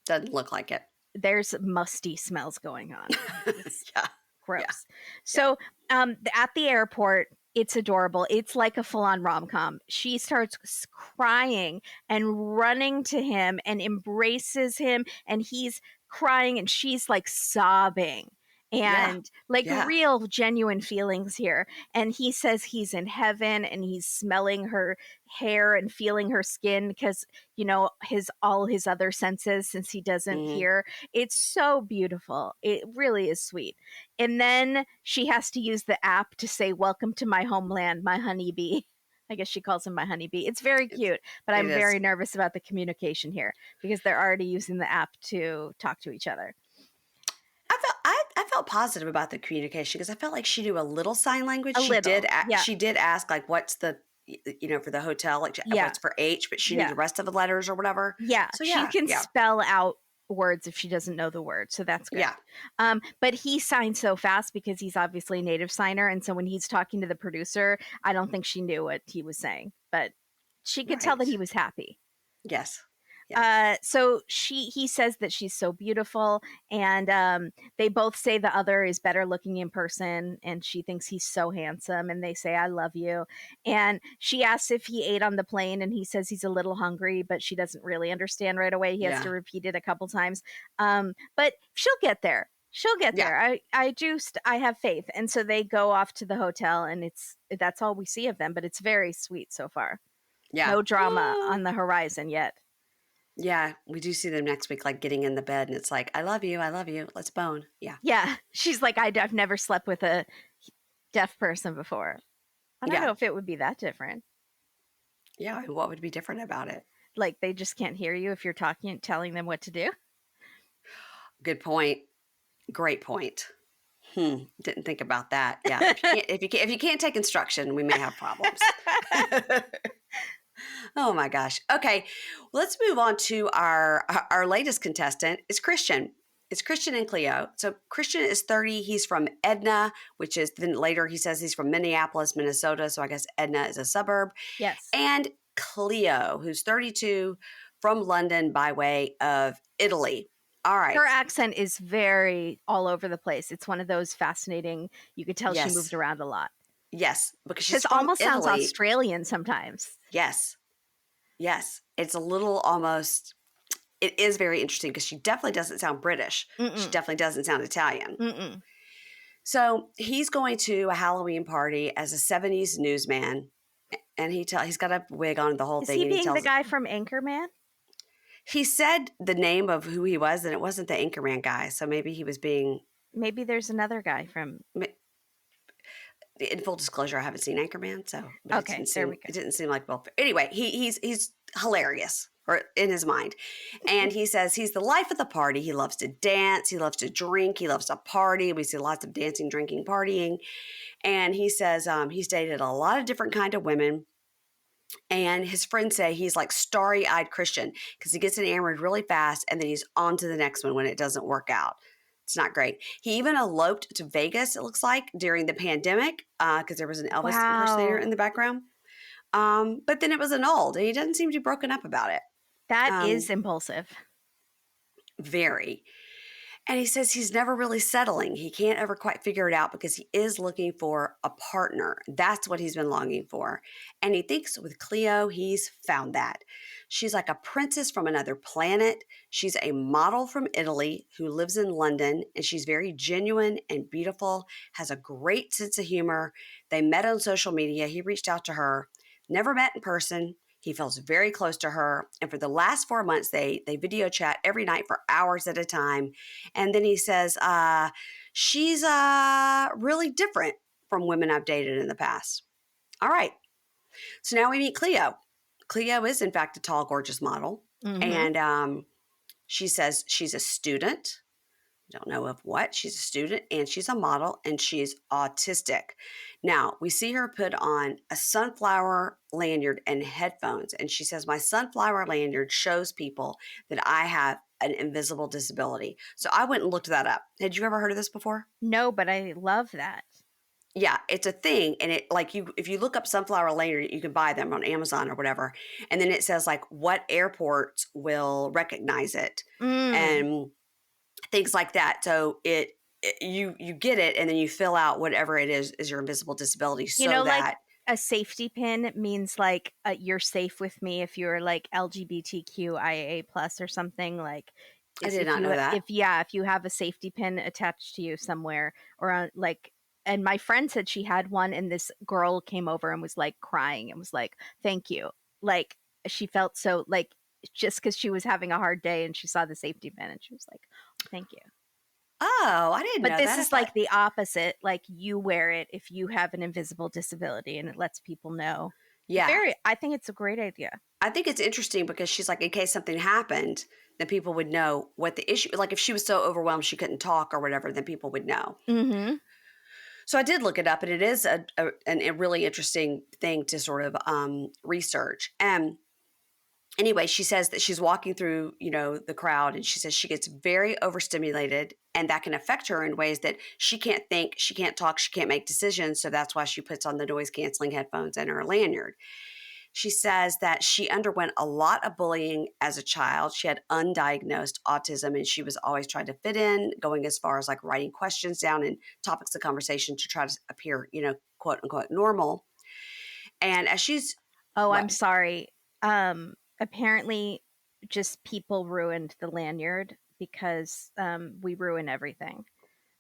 Doesn't look like it. there's musty smells going on. It's Yeah. gross. Yeah. So, at the airport, it's adorable. It's like a full-on rom-com. She starts crying and running to him and embraces him, and he's crying and she's like sobbing Yeah. and like Yeah. real genuine feelings here. And he says he's in heaven and he's smelling her hair and feeling her skin because all his other senses, since he doesn't Mm-hmm. hear. It's so beautiful. It really is sweet. And then she has to use the app to say, "Welcome to my homeland, my honeybee." I guess she calls him my honeybee. It's very cute, but It I'm is. very nervous about the communication here because they're already using the app to talk to each other. I felt positive about the communication because I felt like she knew a little sign language. A She did. little, yeah, She did ask like, "What's the, for the hotel? Like, yeah, what's for H?" But she knew yeah, the rest of the letters or whatever. yeah. So She yeah, can yeah, spell out words if she doesn't know the word, so that's good. yeah. But he signs so fast because he's obviously a native signer, and so when he's talking to the producer, I don't think she knew what he was saying, but she could tell that Right. he was happy. Yes. Yeah. So he says that she's so beautiful, and they both say the other is better looking in person, and she thinks he's so handsome, and they say, "I love you." And she asks if he ate on the plane, and he says he's a little hungry, but she doesn't really understand right away. He has Yeah. to repeat it a couple times. But she'll get there. She'll get Yeah. there. I have faith. And so they go off to the hotel, and that's all we see of them, but it's very sweet so far. Yeah. No drama Ooh. on the horizon yet. Yeah, we do see them next week, like getting in the bed, and it's like, I love you, let's bone. Yeah. Yeah. She's like, I've never slept with a deaf person before. I don't Yeah. know if it would be that different. Yeah. What would be different about it? Like they just can't hear you if you're talking, telling them what to do. Good point. Great point. Didn't think about that. Yeah. If you can't take instruction, we may have problems. Oh my gosh. Okay, let's move on to our latest contestant. It's Christian. It's Christian and Cleo. So Christian is 30. He's from Edna, which is then later he says he's from Minneapolis, Minnesota. So I guess Edna is a suburb. Yes. And Cleo, who's 32, from London by way of Italy. All right. Her accent is very all over the place. It's one of those fascinating, you could tell she moved Yes. around a lot. Yes, because she's Because from almost sounds Italy. Australian sometimes. Yes. Yes. It's a little almost, it is very interesting because she definitely doesn't sound British. Mm-mm. She definitely doesn't sound Italian. Mm-mm. So he's going to a Halloween party as a 70s newsman, and he's got a wig on the whole Is thing. he And being the guy from Anchorman? he said the name of who he was, and it wasn't the Anchorman guy. So maybe he was being. Maybe there's another guy from. In full disclosure, I haven't seen Anchorman, so Okay, there we go. It didn't seem like well. Anyway, he's hilarious, or in his mind, and he says he's the life of the party. He loves to dance, he loves to drink, he loves to party. We see lots of dancing, drinking, partying, and he says he's dated a lot of different kind of women. And his friends say he's like starry-eyed Christian because he gets enamored really fast, and then he's on to the next one when it doesn't work out. It's not great. He even eloped to Vegas, it looks like, during the pandemic because there was an Elvis impersonator in the background. But then it was annulled, and he doesn't seem to be broken up about it. That is impulsive. Very. And he says he's never really settling. He can't ever quite figure it out because he is looking for a partner. That's what he's been longing for. And he thinks with Cleo, he's found that. She's like a princess from another planet. She's a model from Italy who lives in London, and she's very genuine and beautiful, has a great sense of humor. They met on social media. He reached out to her, never met in person. He feels very close to her. And for the last 4 months, they video chat every night for hours at a time. And then he says, she's really different from women I've dated in the past. All right. So now we meet Cleo. Cleo is, in fact, a tall, gorgeous model. Mm-hmm. And she says she's a student. Don't know of what. She's a student, and she's a model, and she's autistic. Now, we see her put on a sunflower lanyard and headphones, and she says, my sunflower lanyard shows people that I have an invisible disability. So I went and looked that up. Had you ever heard of this before? No, but I love that. Yeah, it's a thing, and it like if you look up sunflower lanyard, you can buy them on Amazon or whatever, and then it says like what airports will recognize it, and things like that. So you get it, and then you fill out whatever it is your invisible disability. So that like a safety pin means like you're safe with me if you're like LGBTQIA plus or something. Like I did not know that. If you have a safety pin attached to you somewhere or on like. And my friend said she had one, and this girl came over and was like crying and was like, "Thank you." Like she felt so like just because she was having a hard day and she saw the safety pin and she was like, "Thank you." Oh, I didn't know that. But this is like the opposite. Like you wear it if you have an invisible disability, and it lets people know. Yeah. I think it's a great idea. I think it's interesting because she's like, in case something happened, then people would know what the issue, like if she was so overwhelmed she couldn't talk or whatever, then people would know. Mm-hmm. So I did look it up, and it is a really interesting thing to sort of research. And anyway, she says that she's walking through, the crowd, and she says she gets very overstimulated, and that can affect her in ways that she can't think, she can't talk, she can't make decisions. So that's why she puts on the noise canceling headphones and her lanyard. She says that she underwent a lot of bullying as a child. She had undiagnosed autism, and she was always trying to fit in, going as far as like writing questions down and topics of conversation to try to appear, quote unquote, normal. And as she's... Oh, I'm sorry. Apparently just people ruined the lanyard because we ruin everything.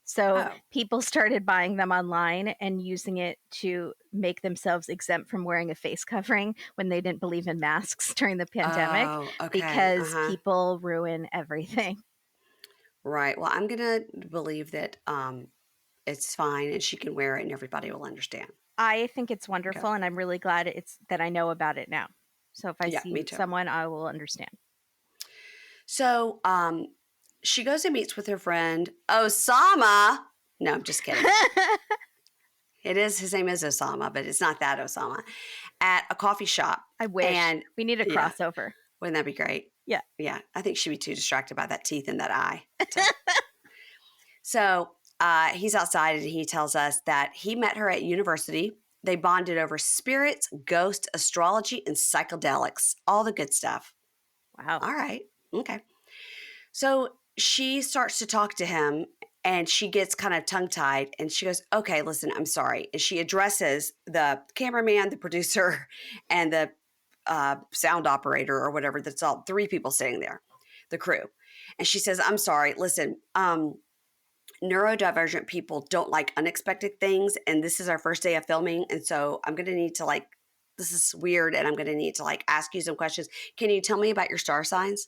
So people started buying them online and using it to make themselves exempt from wearing a face covering when they didn't believe in masks during the pandemic because people ruin everything. Right. Well, I'm going to believe that it's fine and she can wear it and everybody will understand. I think it's wonderful, and I'm really glad that I know about it now. So if I see someone, I will understand. So she goes and meets with her friend Osama. No, I'm just kidding. It is. His name is Osama, but it's not that Osama. At a coffee shop. I wish. And we need a yeah, crossover. wouldn't that be great? Yeah. Yeah. I think she'd be too distracted by that teeth in that eye. So he's outside and he tells us that he met her at university. They bonded over spirits, ghosts, astrology, and psychedelics. All the good stuff. Wow. All right. Okay. So she starts to talk to him and she gets kind of tongue tied and she goes, okay, listen, I'm sorry. And she addresses the cameraman, the producer, and the sound operator or whatever. That's all 3 people sitting there, the crew. And she says, I'm sorry. Listen, neurodivergent people don't like unexpected things. And this is our first day of filming. And so I'm going to need to this is weird. And I'm going to need to ask you some questions. Can you tell me about your star signs?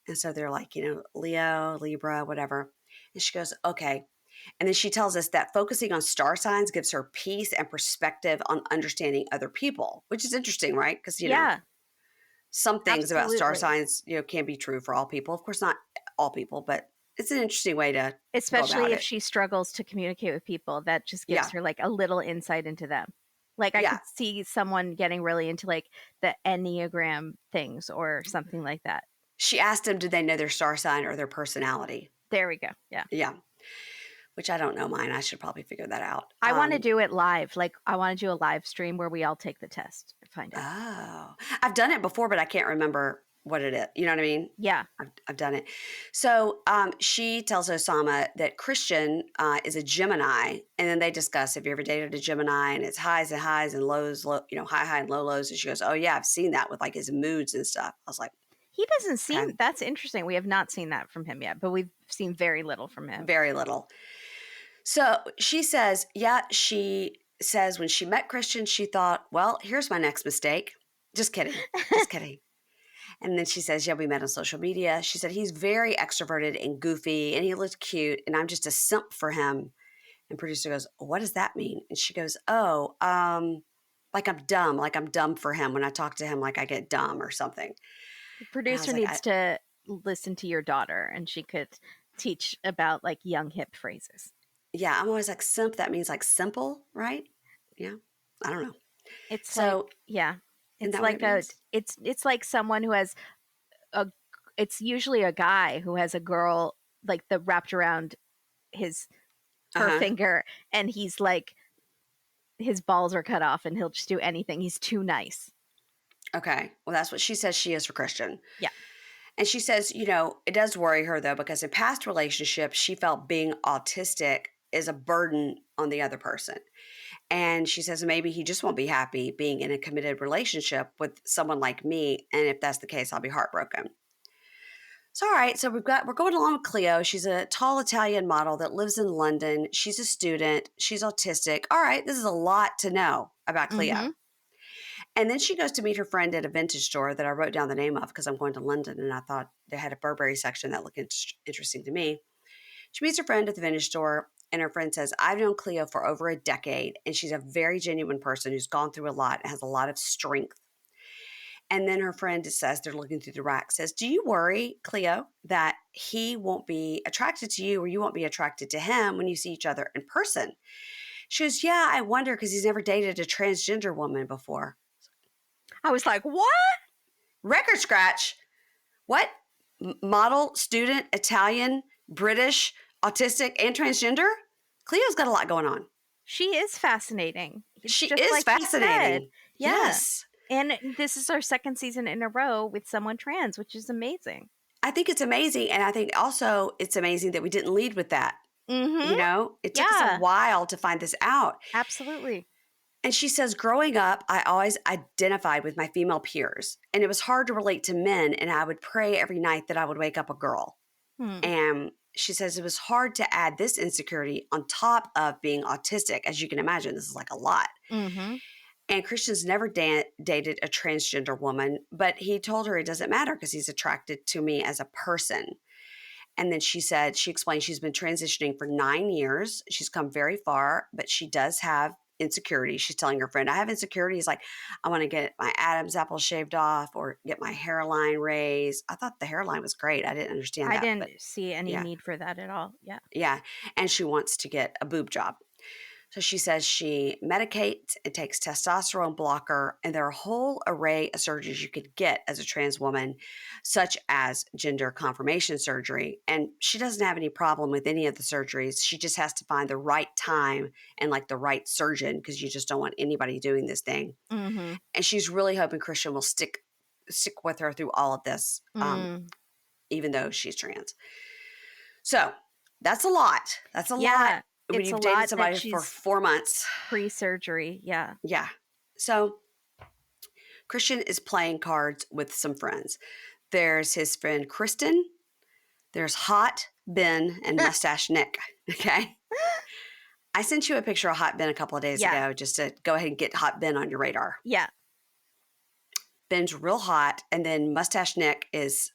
And so they're like, Leo, Libra, whatever. And she goes, okay. And then she tells us that focusing on star signs gives her peace and perspective on understanding other people, which is interesting, right? Because, some things about star signs, can be true for all people. Of course, not all people, but it's an interesting way to especially if she struggles to communicate with people. That just gives her a little insight into them. I could see someone getting really into the Enneagram things or something like that. She asked him, did they know their star sign or their personality? There we go. Yeah. Yeah. Which I don't know mine. I should probably figure that out. I want to do it live. I want to do a live stream where we all take the test and find out. Oh, I've done it before, but I can't remember what it is. You know what I mean? Yeah. I've done it. So she tells Osama that Christian is a Gemini. And then they discuss, have you ever dated a Gemini? And it's highs and lows, high and low lows. And she goes, oh yeah, I've seen that with his moods and stuff. I was like, he doesn't seem, okay. That's interesting. We have not seen that from him yet, but we've seen very little from him. Very little. So she says, she says when she met Christian, she thought, well, here's my next mistake. Just kidding. Just kidding. And then she says, we met on social media. She said, he's very extroverted and goofy and he looked cute and I'm just a simp for him. And producer goes, what does that mean? And she goes, oh, I'm dumb. I'm dumb for him. When I talk to him, I get dumb or something. The producer needs to listen to your daughter and she could teach about young hip phrases. Yeah, I'm always simp. That means simple, right? Yeah, I don't know. It's It's it's like someone who has it's usually a guy who has a girl the wrapped around her finger, and he's his balls are cut off, and he'll just do anything. He's too nice. Okay, well, that's what she says she is for Christian. Yeah. And she says, it does worry her, though, because in past relationships, she felt being autistic is a burden on the other person. And she says, maybe he just won't be happy being in a committed relationship with someone like me. And if that's the case, I'll be heartbroken. So, all right. So we're going along with Cleo. She's a tall Italian model that lives in London. She's a student. She's autistic. All right. This is a lot to know about Cleo. Mm-hmm. And then she goes to meet her friend at a vintage store that I wrote down the name of because I'm going to London and I thought they had a Burberry section that looked interesting to me. She meets her friend at the vintage store and her friend says, I've known Cleo for over a decade and she's a very genuine person who's gone through a lot and has a lot of strength. And then her friend says, they're looking through the rack, says, do you worry, Cleo, that he won't be attracted to you or you won't be attracted to him when you see each other in person? She goes, yeah, I wonder because he's never dated a transgender woman before. I was like, what? Record scratch. What? Model, student, Italian, British, autistic, and transgender? Cleo's got a lot going on. She is fascinating. She is fascinating. Yes. And this is our second season in a row with someone trans, which is amazing. I think it's amazing. And I think also it's amazing that we didn't lead with that. Mm-hmm. It took us a while to find this out. Absolutely. And she says, growing up, I always identified with my female peers. And it was hard to relate to men. And I would pray every night that I would wake up a girl. And she says it was hard to add this insecurity on top of being autistic. As you can imagine, this is a lot. Mm-hmm. And Christian's never dated a transgender woman, but he told her it doesn't matter because he's attracted to me as a person. And then she explained she's been transitioning for 9 years. She's come very far, but she does have insecurity. She's telling her friend, I have insecurities. I want to get my Adam's apple shaved off or get my hairline raised. I thought the hairline was great. I didn't understand that. I didn't see any need for that at all. Yeah. Yeah. And she wants to get a boob job. So she says she medicates and takes testosterone blocker, and there are a whole array of surgeries you could get as a trans woman, such as gender confirmation surgery. And she doesn't have any problem with any of the surgeries. She just has to find the right time and like the right surgeon, because you just don't want anybody doing this thing. Mm-hmm. And she's really hoping Christian will stick with her through all of this, even though she's trans. So that's a lot. That's a lot when you've dated somebody for 4 months. Pre-surgery, yeah. Yeah. So Christian is playing cards with some friends. There's his friend Kristen. There's Hot Ben and Mustache Nick. Okay. I sent you a picture of Hot Ben a couple of days ago just to go ahead and get Hot Ben on your radar. Yeah. Ben's real hot, and then Mustache Nick is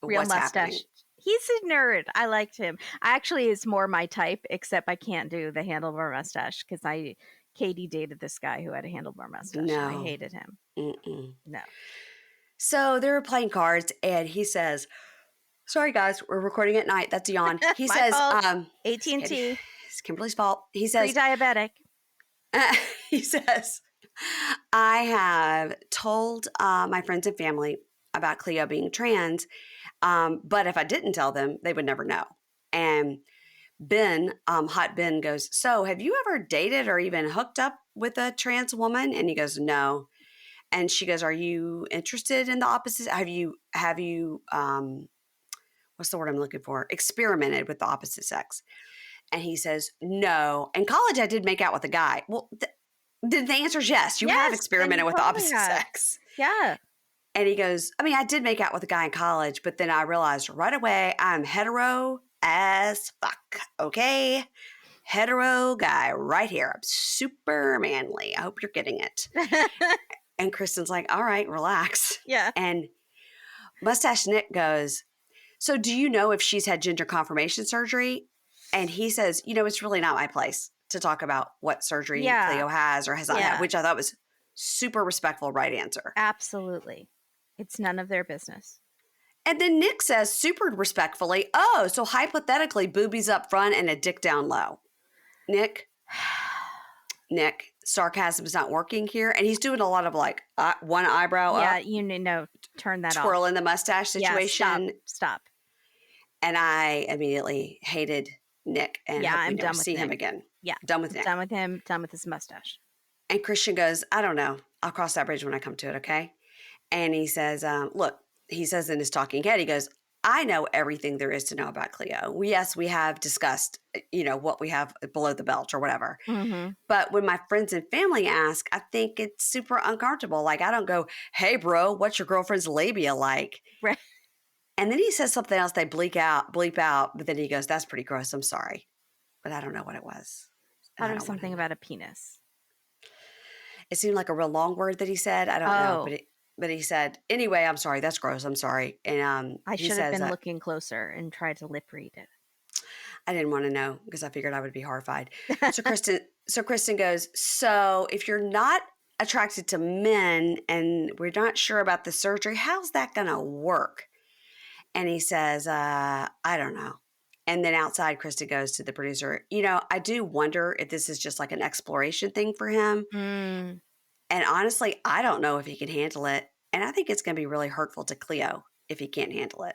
real what's mustache. happening. He's a nerd. I liked him. Actually, is more my type, except I can't do the handlebar mustache because Katie dated this guy who had a handlebar mustache. No. And I hated him. Mm-mm. No. So they were playing cards, and he says, "Sorry, guys, we're recording at night." That's yawn. He says, AT&T. It's Kimberly's fault. He says, pre-diabetic. He says, I have told my friends and family about Cleo being trans, but if I didn't tell them, they would never know. And Ben, Hot Ben goes, so have you ever dated or even hooked up with a trans woman? And he goes, no. And she goes, are you interested in the opposite? Have you what's the word I'm looking for? Experimented with the opposite sex. And he says, no. In college, I did make out with a guy. Well, the answer is yes. You have experimented with the opposite sex. Yeah. And he goes, I mean, I did make out with a guy in college, but then I realized right away I'm hetero as fuck. Okay? Hetero guy right here. I'm super manly. I hope you're getting it. And Kristen's like, all right, relax. Yeah. And Mustache Nick goes, so do you know if she's had gender confirmation surgery? And he says, it's really not my place to talk about what surgery Cleo has or has not had, which I thought was super respectful, right answer. Absolutely. It's none of their business. And then Nick says super respectfully, oh, so hypothetically boobies up front and a dick down low. Nick, sarcasm is not working here. And he's doing a lot of like one eyebrow up. Yeah, turn that off. Twirling the mustache situation. Yeah, stop. And I immediately hated Nick and hope we never see him again. Yeah. Done with Nick. Done with him, done with his mustache. And Christian goes, I don't know. I'll cross that bridge when I come to it, okay? And he says, look, he says in his talking head, he goes, I know everything there is to know about Cleo. We have discussed, what we have below the belt or whatever. Mm-hmm. But when my friends and family ask, I think it's super uncomfortable. Like, I don't go, hey, bro, what's your girlfriend's labia like? Right. And then he says something else they bleep out, but then he goes, that's pretty gross. I'm sorry. But I don't know what it was. I thought it was something about a penis. It seemed like a real long word that he said. I don't know. But he said, anyway, I'm sorry. That's gross. I'm sorry. And I should have been looking closer and tried to lip read it. I didn't want to know because I figured I would be horrified. So Kristen goes, so if you're not attracted to men and we're not sure about the surgery, how's that going to work? And he says, I don't know. And then outside, Kristen goes to the producer, I do wonder if this is just like an exploration thing for him. Mm. And honestly, I don't know if he can handle it. And I think it's going to be really hurtful to Cleo if he can't handle it.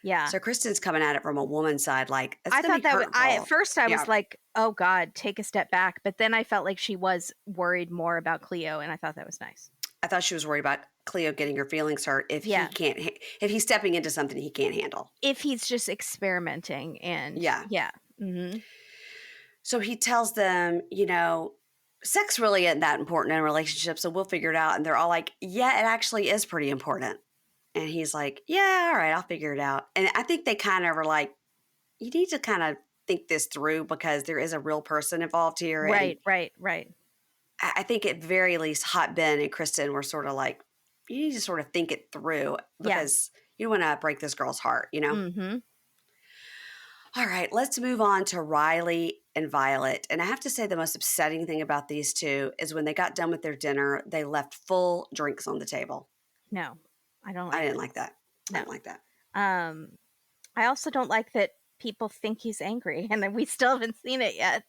Yeah. So Kristen's coming at it from a woman's side. Like, I thought that at first I was like, oh God, take a step back. But then I felt like she was worried more about Cleo. And I thought that was nice. I thought she was worried about Cleo getting her feelings hurt if if he's stepping into something he can't handle. If he's just experimenting and yeah. Mm-hmm. So he tells them, sex really isn't that important in a relationship, so we'll figure it out. And they're all like, yeah, it actually is pretty important. And he's like, yeah, all right, I'll figure it out. And I think they kind of are like, you need to kind of think this through because there is a real person involved here. Right. I think at very least Hot Ben and Kristen were sort of like, you need to sort of think it through because you don't want to break this girl's heart, Mm-hmm. All right, let's move on to Riley and Violet. And I have to say the most upsetting thing about these two is when they got done with their dinner, they left full drinks on the table. No, I don't. I didn't like that. No. I didn't like that. I also don't like that people think he's angry and that we still haven't seen it yet.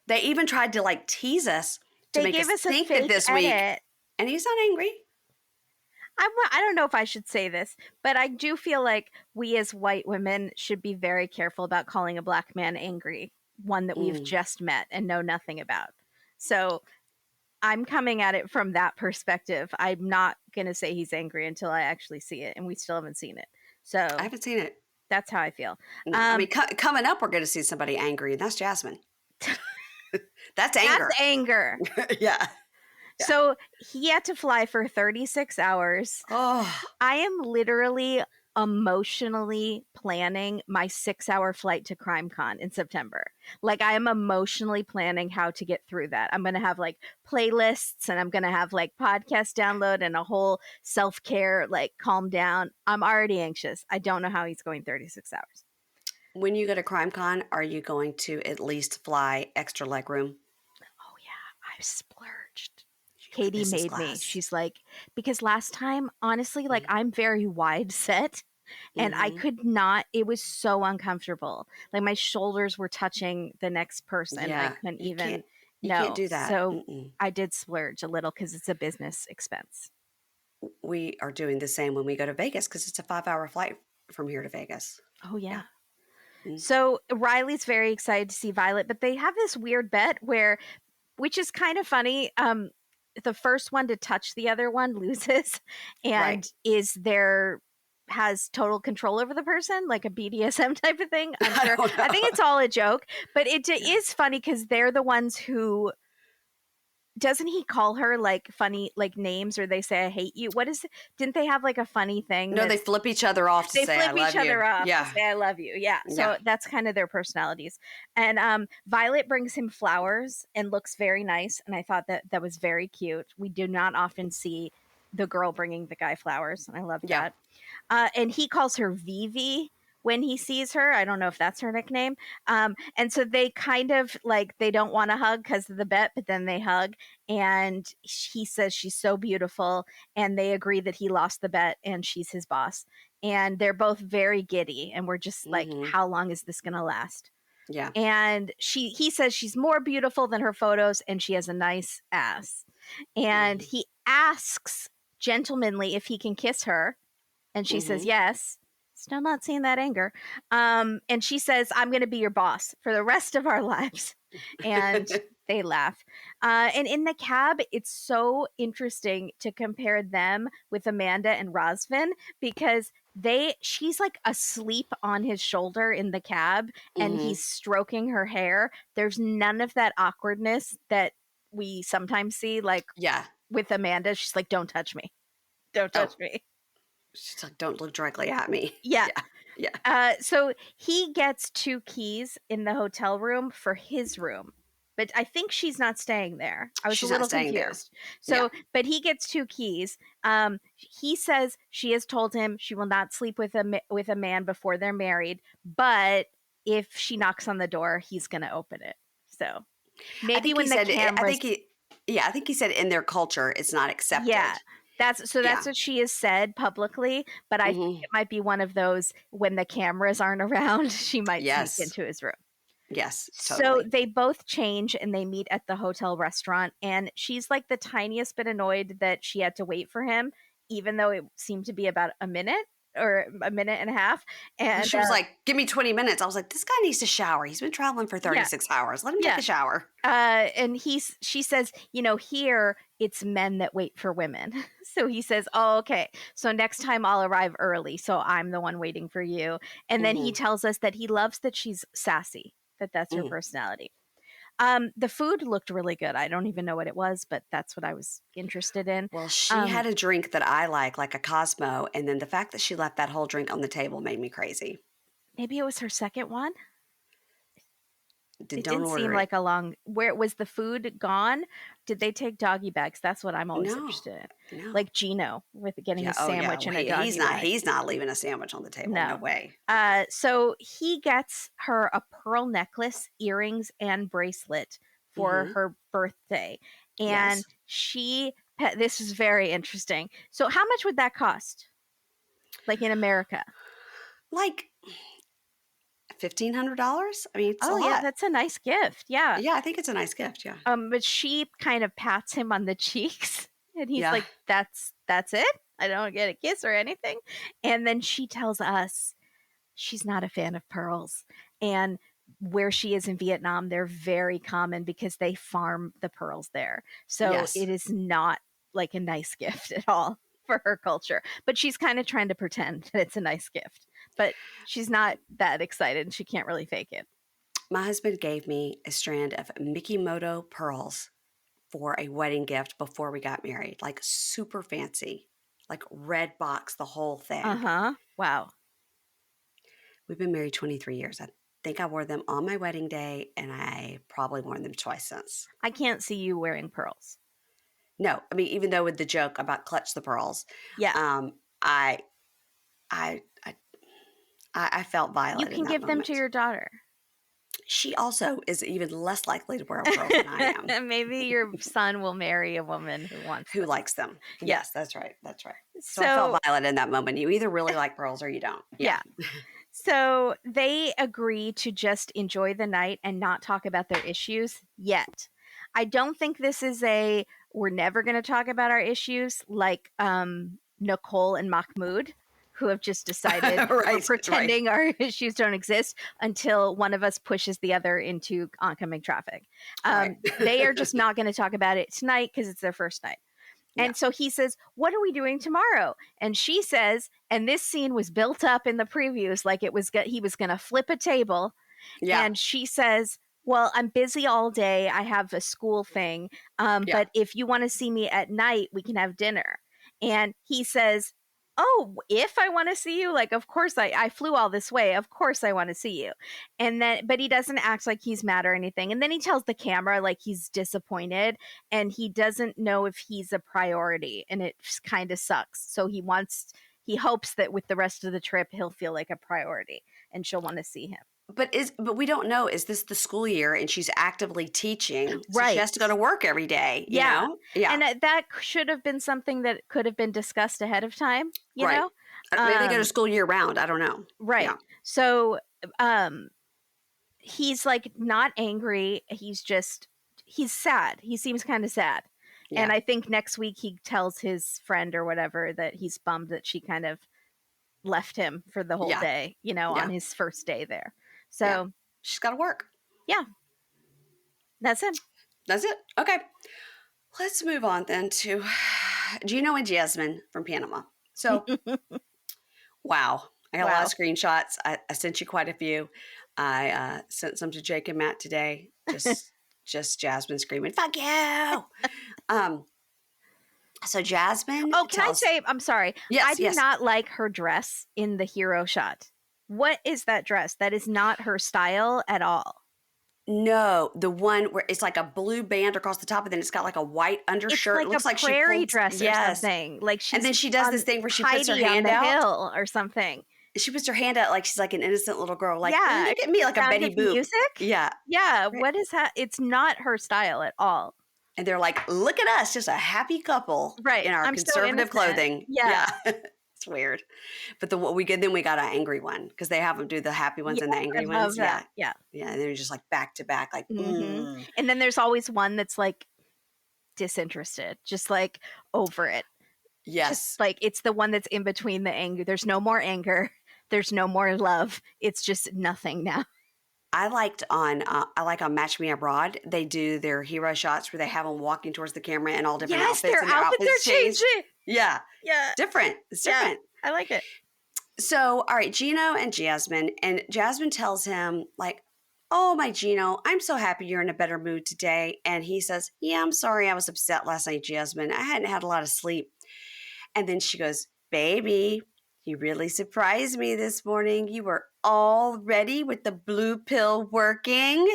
They even tried to like tease us to They make gave us us a think that fake this week, edit. and he's not angry. I don't know if I should say this, but I do feel like we as white women should be very careful about calling a black man angry, one that we've just met and know nothing about. So I'm coming at it from that perspective. I'm not going to say he's angry until I actually see it, and we still haven't seen it. So I haven't seen it. that's how I feel. No, I mean, coming up, we're going to see somebody angry, and that's Jasmine. That's anger. That's anger. Yeah. So he had to fly for 36 hours. Oh, I am literally emotionally planning my 6-hour flight to CrimeCon in September. Like, I am emotionally planning how to get through that. I'm going to have like playlists, and I'm going to have like podcast download and a whole self-care, like calm down. I'm already anxious. I don't know how he's going 36 hours. when you go to CrimeCon, are you going to at least fly extra leg room? Oh yeah, I splurged. Katie made me. She's like, because last time, honestly, like I'm very wide set and I could not, it was so uncomfortable. Like my shoulders were touching the next person. Yeah, I couldn't even, you can't do that. So I did splurge a little because it's a business expense. We are doing the same when we go to Vegas because it's a 5-hour flight from here to Vegas. Oh, yeah. Mm. So Riley's very excited to see Violet, but they have this weird bet which is kind of funny. The first one to touch the other one loses and has total control over the person, like a BDSM type of thing. I'm sure. I think it's all a joke, but it is funny because they're the ones who, doesn't he call her like funny like names, or they say I hate you? What is it? Didn't they have like a funny thing? No, they flip each other off to say I love you. They flip each other off to say I love you. Yeah. So that's kind of their personalities. And Violet brings him flowers and looks very nice. And I thought that was very cute. We do not often see the girl bringing the guy flowers. And I love that. And he calls her Vivi when he sees her. I don't know if that's her nickname. And so they kind of like, they don't want to hug because of the bet, but then they hug. And he says she's so beautiful. And they agree that he lost the bet and she's his boss. And they're both very giddy. And we're just like, how long is this going to last? Yeah. And he says she's more beautiful than her photos and she has a nice ass. And he asks gentlemanly if he can kiss her. And she says yes. Still not seeing that anger. And she says, I'm going to be your boss for the rest of our lives. And they laugh. And in the cab, it's so interesting to compare them with Amanda and Razvan because she's like asleep on his shoulder in the cab and he's stroking her hair. There's none of that awkwardness that we sometimes see. Like with Amanda, she's like, don't touch me. Don't touch me. She's like, don't look directly at me. Yeah. So he gets 2 keys in the hotel room for his room, but I think she's not staying there. I was a little confused. So, but he gets 2 keys. He says she has told him she will not sleep with a man before they're married, but if she knocks on the door, he's going to open it. So maybe when the cameras... I think he said in their culture, it's not accepted. Yeah. That's what she has said publicly, but I think it might be one of those when the cameras aren't around, she might sneak into his room. Yes, totally. So they both change and they meet at the hotel restaurant, and she's like the tiniest bit annoyed that she had to wait for him, even though it seemed to be about a minute or a minute and a half. And she was like, give me 20 minutes. I was like, this guy needs to shower. He's been traveling for 36 hours. Let him take a shower. And she says, here it's men that wait for women. So he says, oh, okay. So next time I'll arrive early. So I'm the one waiting for you. And then he tells us that he loves that she's sassy, that's her personality. The food looked really good. I don't even know what it was, but that's what I was interested in. Well, she had a drink that I like a Cosmo. And then the fact that she left that whole drink on the table made me crazy. Maybe it was her second one. It didn't seem like a long... Where was the food gone? Did they take doggy bags? That's what I'm always interested in. No. Like Gino with getting a sandwich and a doggy bag. He's not leaving a sandwich on the table. No way. So he gets her a pearl necklace, earrings, and bracelet for her birthday. And this is very interesting. So how much would that cost? Like in America? Like $1,500. I mean, it's a Oh, yeah, lot. that's a nice gift. Yeah. Yeah, I think it's a nice gift. Yeah. But she kind of pats him on the cheeks, and he's Yeah. like, that's it? I don't get a kiss or anything. And then she tells us she's not a fan of pearls. And where she is in Vietnam, they're very common because they farm the pearls there. So Yes. it is not like a nice gift at all for her culture. But she's kind of trying to pretend that it's a nice gift. But she's not that excited, and she can't really fake it. My husband gave me a strand of Mikimoto pearls for a wedding gift before we got married, like super fancy, like red box, the whole thing. Uh-huh. Wow. We've been married 23 years. I think I wore them on my wedding day, and I probably worn them twice since. I can't see you wearing pearls. No, I mean, even though with the joke about clutch the pearls, Yeah. I felt violated. You can give them to your daughter. She also is even less likely to wear a pearl than I am. Maybe your son will marry a woman who likes them. Yeah. Yes, that's right. That's right. So I felt violated in that moment. You either really like pearls or you don't. Yeah. So they agree to just enjoy the night and not talk about their issues yet. I don't think this is we're never going to talk about our issues like Nicole and Mahmoud, who have just decided we're pretending our issues don't exist until one of us pushes the other into oncoming traffic. They are just not going to talk about it tonight because it's their first night. And so he says, what are we doing tomorrow? And she says, and this scene was built up in the previews like he was going to flip a table. Yeah. And she says, well, I'm busy all day. I have a school thing. But if you want to see me at night, we can have dinner. And he says, oh, if I want to see you, like, of course I flew all this way. Of course I want to see you. And then, but he doesn't act like he's mad or anything. And then he tells the camera like he's disappointed and he doesn't know if he's a priority, and it kind of sucks. So he hopes that with the rest of the trip, he'll feel like a priority and she'll want to see him. But we don't know, is this the school year and she's actively teaching? So right. She has to go to work every day. You know? Yeah. And that should have been something that could have been discussed ahead of time, you know? Maybe they go to school year round. I don't know. Right. Yeah. So he's like not angry. He's sad. He seems kind of sad. Yeah. And I think next week he tells his friend or whatever that he's bummed that she kind of left him for the whole day, you know, on his first day there. So she's got to work. Yeah. That's him. That's it. Okay. Let's move on then to Gino and Jasmine from Panama. So, wow. I got a lot of screenshots. I sent you quite a few. I sent some to Jake and Matt today. Just Jasmine screaming, fuck you. So Jasmine. Oh, can I say, I'm sorry. Yes, I do not like her dress in the hero shot. What is that dress? That is not her style at all. No, the one where it's like a blue band across the top, and then it's got like a white undershirt. It's like looks a like prairie dress or something. Like and then she does this thing where she puts her hand on the out hill or something. She puts her hand out like she's like an innocent little girl. Like, look at me, like a Betty Boop. Music? Yeah. Yeah. Right. What is that? It's not her style at all. And they're like, look at us, just a happy couple in our conservative clothing. Yeah. It's weird. But then we got an angry one because they have them do the happy ones and the angry ones. That. Yeah. And they're just like back to back, like, And then there's always one that's like disinterested, just like over it. Yes. Just like it's the one that's in between the anger. There's no more anger. There's no more love. It's just nothing now. I like on Match Me Abroad, they do their hero shots where they have them walking towards the camera in all different outfits. Their outfits are changing. Yeah. Different. It's different. I like it. So, all right, Gino and Jasmine tells him like, oh, my Gino, I'm so happy you're in a better mood today. And he says, yeah, I'm sorry I was upset last night, Jasmine. I hadn't had a lot of sleep. And then she goes, baby, you really surprised me this morning. You were all ready with the blue pill working.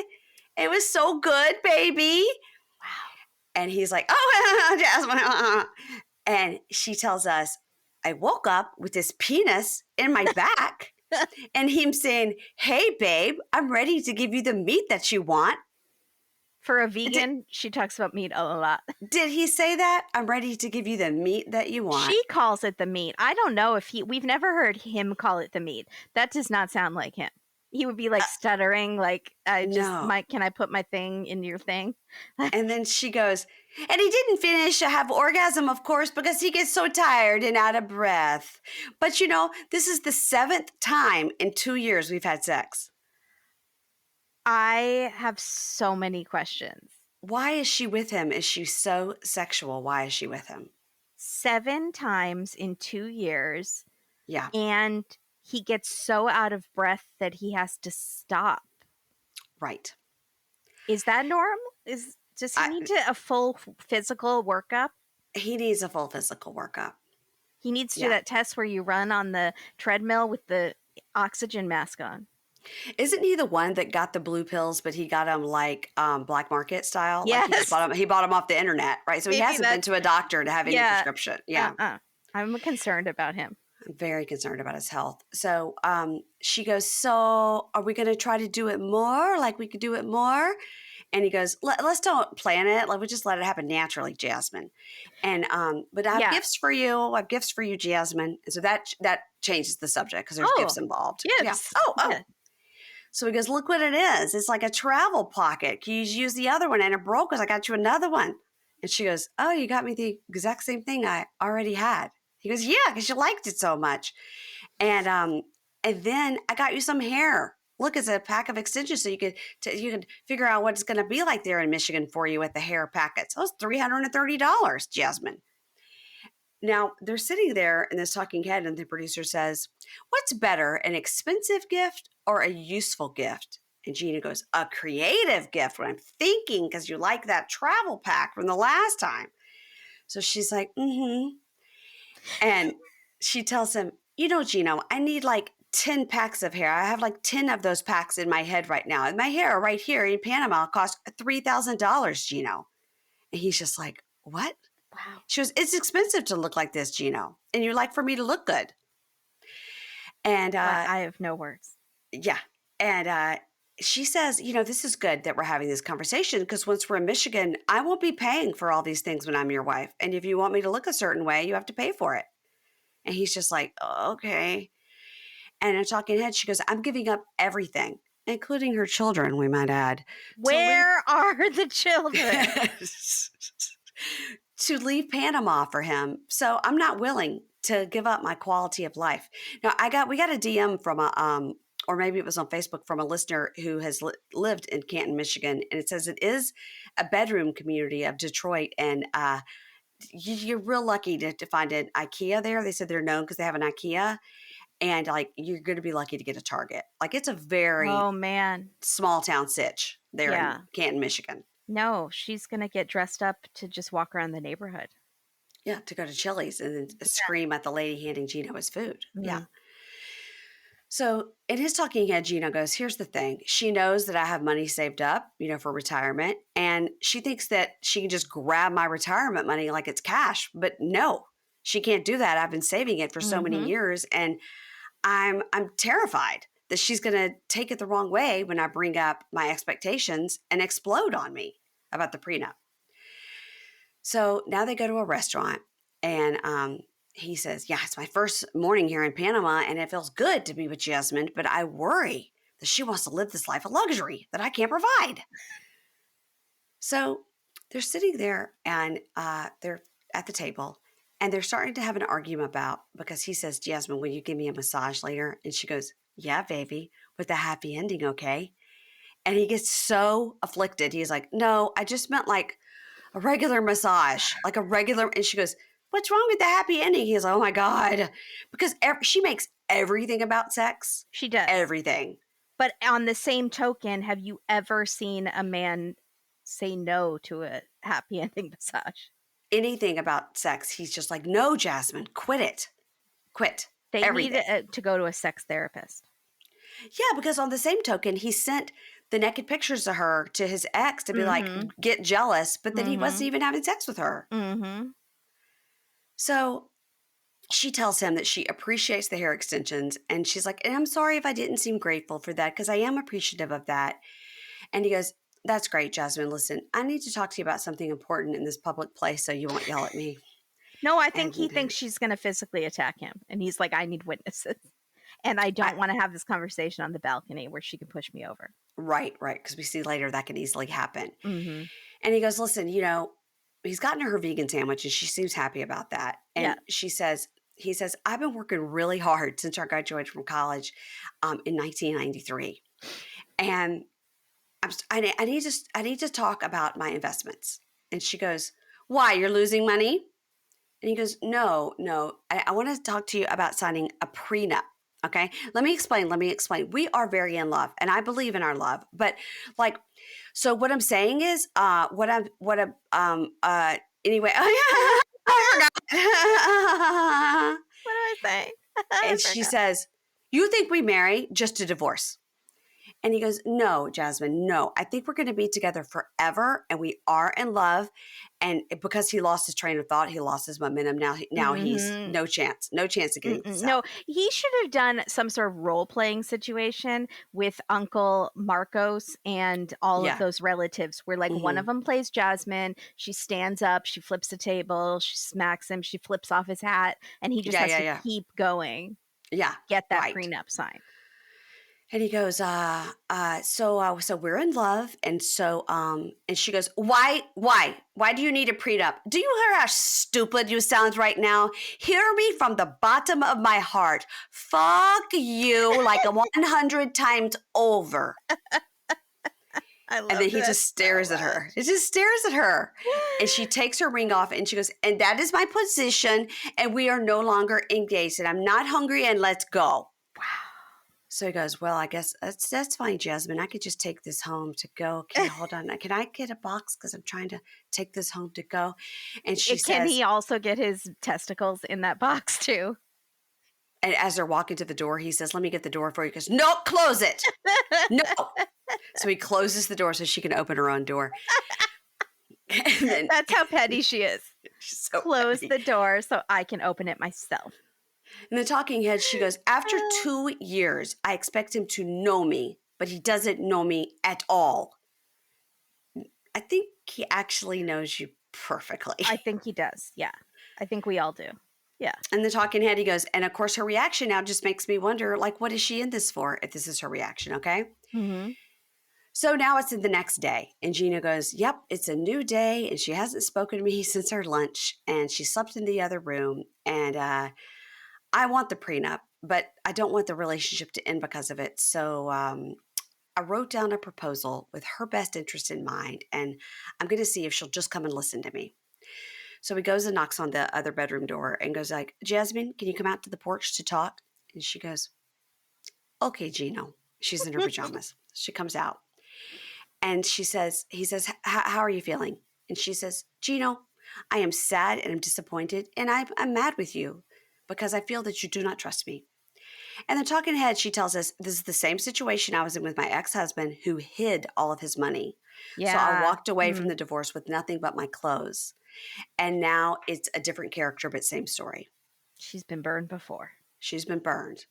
It was so good, baby. Wow. And he's like, oh, Jasmine. And she tells us, I woke up with this penis in my back and him saying, hey, babe, I'm ready to give you the meat that you want. For a vegan, she talks about meat a lot. Did he say that? I'm ready to give you the meat that you want. She calls it the meat. I don't know if we've never heard him call it the meat. That does not sound like him. He would be like stuttering, like, No. can I put my thing in your thing? And then she goes, and he didn't finish to have orgasm, of course, because he gets so tired and out of breath. But this is the 7th time in 2 years we've had sex. I have so many questions. Why is she with him? Is she so sexual? Why is she with him? 7 times in 2 years. Yeah. And he gets so out of breath that he has to stop. Right. Is that normal? Does he need a full physical workup? He needs a full physical workup. He needs to do that test where you run on the treadmill with the oxygen mask on. Isn't he the one that got the blue pills, but he got them like black market style? Yes. Like he bought them off the internet, right? So he hasn't been to a doctor to have any prescription. Yeah. I'm concerned about him. I'm very concerned about his health. So she goes, so are we going to try to do it more? Like we could do it more? And he goes, let's don't plan it. Like we just let it happen naturally, Jasmine. And but I have gifts for you. I have gifts for you, Jasmine. And so that changes the subject because there's gifts involved. Gifts. Yeah. Oh. Yeah. So he goes, look what it is. It's like a travel pocket. Can you use the other one? And it broke because I got you another one. And she goes, oh, you got me the exact same thing I already had. He goes, yeah, because you liked it so much. And then I got you some hair. Look, it's a pack of extensions so you could figure out what it's going to be like there in Michigan for you with the hair packets. So it's $330, Jasmine. Now, they're sitting there in this talking head, and the producer says, what's better, an expensive gift or a useful gift? And Gina goes, a creative gift, what I'm thinking, because you like that travel pack from the last time. So she's like, mm-hmm. And she tells him, Gino, I need like 10 packs of hair. I have like 10 of those packs in my head right now. And my hair right here in Panama cost $3,000, Gino. And he's just like, what? Wow. She goes, it's expensive to look like this, Gino. And you like for me to look good. And I have no words. Yeah. And she says, this is good that we're having this conversation because once we're in Michigan, I won't be paying for all these things when I'm your wife. And if you want me to look a certain way, you have to pay for it. And he's just like, oh, okay. And in talking head, she goes, I'm giving up everything, including her children, we might add. Where are the children? To leave Panama for him. So I'm not willing to give up my quality of life. Now, we got a DM from or maybe it was on Facebook from a listener who has lived in Canton, Michigan. And it says it is a bedroom community of Detroit. And you're real lucky to find an IKEA there. They said they're known because they have an IKEA. And like, you're going to be lucky to get a Target. Like it's a very small town sitch there in Canton, Michigan. No, she's going to get dressed up to just walk around the neighborhood. Yeah, to go to Chili's and then scream at the lady handing Gino his food. Mm-hmm. Yeah. So in his talking head, Gino goes, here's the thing. She knows that I have money saved up, for retirement. And she thinks that she can just grab my retirement money like it's cash. But no, she can't do that. I've been saving it for so many years. And I'm terrified that she's going to take it the wrong way when I bring up my expectations and explode on me about the prenup. So now they go to a restaurant and he says, yeah, it's my first morning here in Panama and it feels good to be with Jasmine, but I worry that she wants to live this life of luxury that I can't provide. So they're sitting there and they're at the table and they're starting to have an argument because he says, Jasmine, will you give me a massage later? And she goes, yeah, baby, with a happy ending, okay? And he gets so afflicted. He's like, no, I just meant like a regular massage, like a regular. And she goes, what's wrong with the happy ending? He's like, oh my God. Because she makes everything about sex. She does. Everything. But on the same token, have you ever seen a man say no to a happy ending massage? Anything about sex, he's just like, no, Jasmine, quit it. Quit. They everything. Need to go to a sex therapist. Yeah, because on the same token, he sent the naked pictures of her to his ex to be like, get jealous, but then he wasn't even having sex with her. Mm-hmm. So she tells him that she appreciates the hair extensions. And she's like, and I'm sorry if I didn't seem grateful for that because I am appreciative of that. And he goes, that's great, Jasmine. Listen, I need to talk to you about something important in this public place so you won't yell at me. No, I think he thinks she's going to physically attack him. And he's like, I need witnesses. And I don't want to have this conversation on the balcony where she can push me over. Right. Because we see later that could easily happen. Mm-hmm. And he goes, listen, he's gotten her vegan sandwich and she seems happy about that. And he says, I've been working really hard since I graduated from college in 1993. And I need to talk about my investments. And she goes, why? You're losing money? And he goes, no. I want to talk to you about signing a prenup. Okay. Let me explain. We are very in love and I believe in our love, but so what I'm saying is, anyway, I forgot. What am I saying? And she says, you think we marry just to divorce? And he goes, no, Jasmine, no. I think we're going to be together forever and we are in love. And because he lost his train of thought, he lost his momentum. Now he's no chance of getting this out. No, he should have done some sort of role-playing situation with Uncle Marcos and all of those relatives where one of them plays Jasmine. She stands up, she flips the table, she smacks him, she flips off his hat, and he just has to keep going. Yeah. Get that prenup signed. And he goes, so we're in love. And so, and she goes, why do you need a prenup? Do you hear how stupid you sound right now? Hear me from the bottom of my heart. Fuck you like 100 times over. And then he just stares at her. He just stares at her. And she takes her ring off and she goes, and that is my position. And we are no longer engaged. And I'm not hungry and let's go. Wow. So he goes, well, I guess that's fine, Jasmine. I could just take this home to go. Okay, hold on. Can I get a box? Because I'm trying to take this home to go. And she says, can he also get his testicles in that box too? And as they're walking to the door, he says, let me get the door for you. He goes, no, close it. No. So he closes the door so she can open her own door. Then, that's how petty she is. So close petty. The door so I can open it myself. In the talking head, she goes, after 2 years, I expect him to know me, but he doesn't know me at all. I think he actually knows you perfectly. I think he does. Yeah. I think we all do. Yeah. And the talking head, he goes, and of course, her reaction now just makes me wonder, what is she in this for if this is her reaction, okay? Mm-hmm. So now it's in the next day. And Gino goes, yep, it's a new day. And she hasn't spoken to me since her lunch. And she slept in the other room. And I want the prenup, but I don't want the relationship to end because of it. So I wrote down a proposal with her best interest in mind. And I'm going to see if she'll just come and listen to me. So he goes and knocks on the other bedroom door and goes like, Jasmine, can you come out to the porch to talk? And she goes, okay, Gino. She's in her pajamas. She comes out. And he says, how are you feeling? And she says, Gino, I am sad and I'm disappointed and I'm mad with you because I feel that you do not trust me. And the talking head, she tells us, this is the same situation I was in with my ex-husband who hid all of his money. Yeah. So I walked away from the divorce with nothing but my clothes. And now it's a different character, but same story. She's been burned before. She's been burned.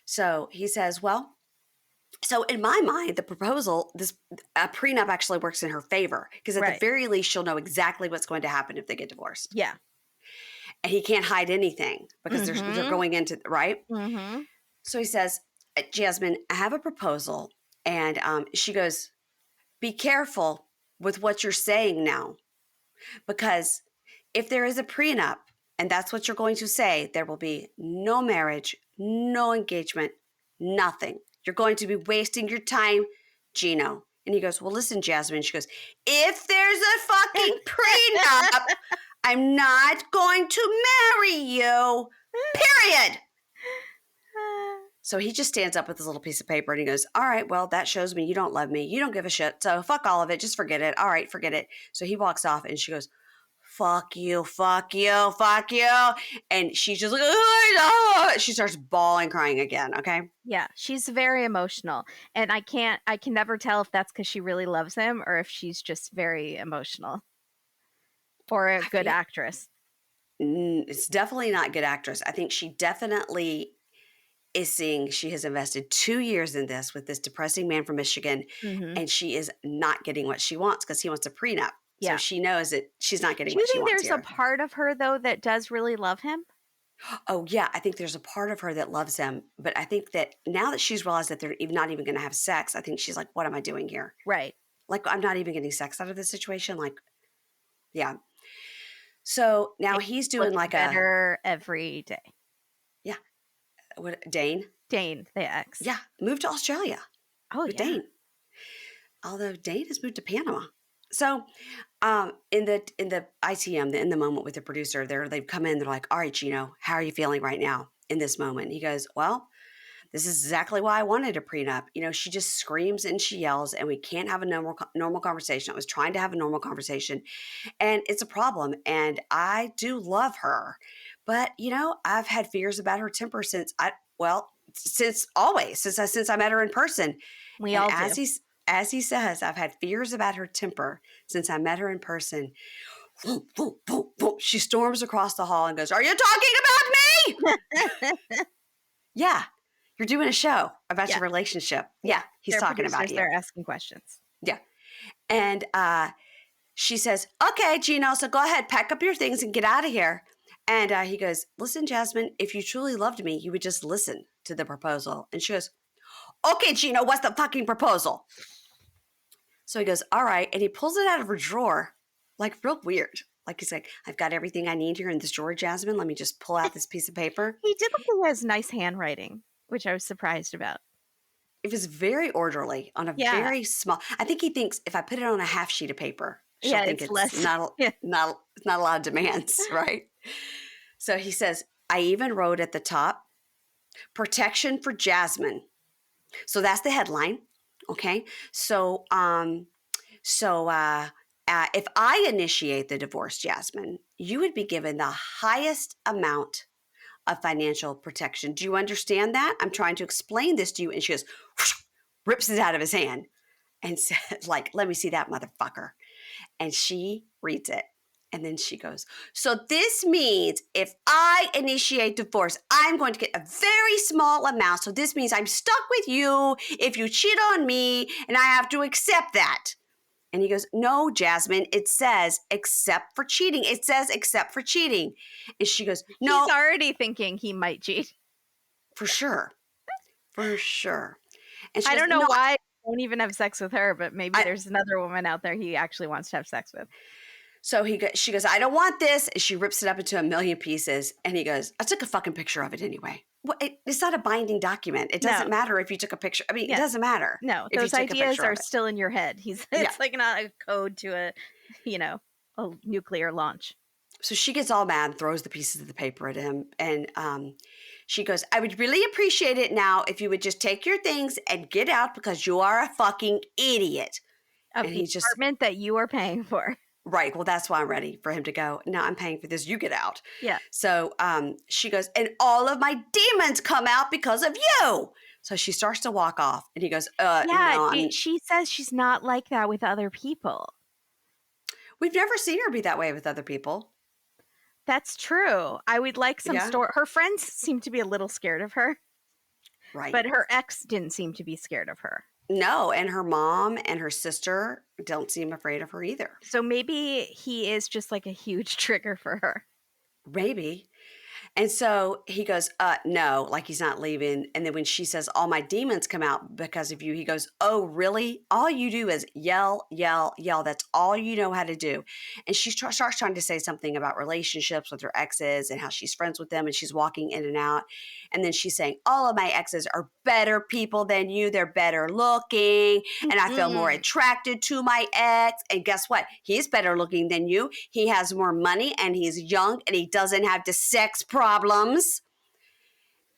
So he says, well, so in my mind, the proposal, a prenup actually works in her favor because at the very least, she'll know exactly what's going to happen if they get divorced. Yeah. And he can't hide anything because they're going into, right? Mm-hmm. So he says, Jasmine, I have a proposal. And she goes, be careful with what you're saying now. Because if there is a prenup and that's what you're going to say, there will be no marriage, no engagement, nothing. You're going to be wasting your time, Gino. And he goes, well, listen, Jasmine. She goes, if there's a fucking prenup, I'm not going to marry you, period. So he just stands up with his little piece of paper and he goes, all right, well, that shows me you don't love me. You don't give a shit. So fuck all of it. Just forget it. All right, forget it. So he walks off and she goes, fuck you, fuck you, fuck you. And she's just like, oh, she starts bawling, crying again. Okay. Yeah. She's very emotional. And I can never tell if that's because she really loves him or if she's just very emotional or a good actress. It's definitely not good actress. I think she definitely is seeing she has invested 2 years in this with this depressing man from Michigan, and she is not getting what she wants because he wants a prenup. Yeah. So she knows that she's not getting what she wants. Do you think there's a part of her, though, that does really love him? Oh, yeah. I think there's a part of her that loves him. But I think that now that she's realized that they're not even going to have sex, I think she's like, what am I doing here? Right. Like, I'm not even getting sex out of this situation. Like, yeah. So now They he's doing look like better every day. yeah. Dane? Dane, the ex. Yeah. Moved to Australia Oh, with yeah. Dane. Although Dane has moved to Panama. So in the ITM, in the moment with the producer, they've come in, they're like, all right, Gino, how are you feeling right now in this moment? And he goes, well, this is exactly why I wanted a prenup. You know, she just screams and she yells, and we can't have a normal conversation. I was trying to have a normal conversation, and it's a problem. And I do love her, but you know, I've had fears about her temper since since I met her in person. We And all do. as he says, I've had fears about her temper since I met her in person. Boom, boom, boom, boom. She storms across the hall and goes, "Are you talking about me?" Yeah, you're doing a show about your relationship. Yeah, he's They're talking about producers. you. They're asking questions. Yeah. And she says, okay, Gino, so go ahead, pack up your things and get out of here. And he goes, listen, Jasmine, if you truly loved me, you would just listen to the proposal. And she goes, okay, Gino, what's the fucking proposal? So he goes, all right. And he pulls it out of her drawer, like real weird. Like he's like, I've got everything I need here in this drawer, Jasmine. Let me just pull out this piece of paper. He did look like he has nice handwriting, which I was surprised about. It was very orderly on a very small. I think he thinks if I put it on a half sheet of paper, she'll think it's less. not a lot of demands, right? So he says, I even wrote at the top, protection for Jasmine. So that's the headline. Okay. So if I initiate the divorce, Jasmine, you would be given the highest amount of financial protection. Do you understand that? I'm trying to explain this to you. And she goes, whoosh, rips it out of his hand and said, like, let me see that motherfucker. And she reads it. And then she goes, so this means if I initiate divorce, I'm going to get a very small amount. So this means I'm stuck with you if you cheat on me, and I have to accept that. And he goes, no, Jasmine, it says except for cheating. It says except for cheating. And she goes, no. He's already thinking he might cheat. For sure. For sure. And she I goes, don't know no, why he won't even have sex with her, but maybe there's another woman out there he actually wants to have sex with. So she goes, I don't want this. And she rips it up into a million pieces. And he goes, I took a fucking picture of it anyway. Well, it's not a binding document. It doesn't matter if you took a picture. I mean, it doesn't matter. No, those ideas are still in your head. It's like not a code to a nuclear launch. So she gets all mad and throws the pieces of the paper at him. And she goes, I would really appreciate it now if you would just take your things and get out because you are a fucking idiot. Of the apartment that you are paying for. Right. Well, that's why I'm ready for him to go, no, I'm paying for this. You get out. Yeah. So she goes, and all of my demons come out because of you. So she starts to walk off. And he goes, no. She says she's not like that with other people. We've never seen her be that way with other people. That's true. I would like some story. Her friends seem to be a little scared of her. Right. But her ex didn't seem to be scared of her. No, and her mom and her sister don't seem afraid of her either. So maybe he is just like a huge trigger for her. Maybe. And so he goes, no, like he's not leaving. And then when she says, all my demons come out because of you, he goes, oh, really? All you do is yell, yell, yell. That's all you know how to do. And she starts trying to say something about relationships with her exes and how she's friends with them. And she's walking in and out. And then she's saying, all of my exes are better people than you. They're better looking. And I feel more attracted to my ex. And guess what? He's better looking than you. He has more money and he's young and he doesn't have the sex problems.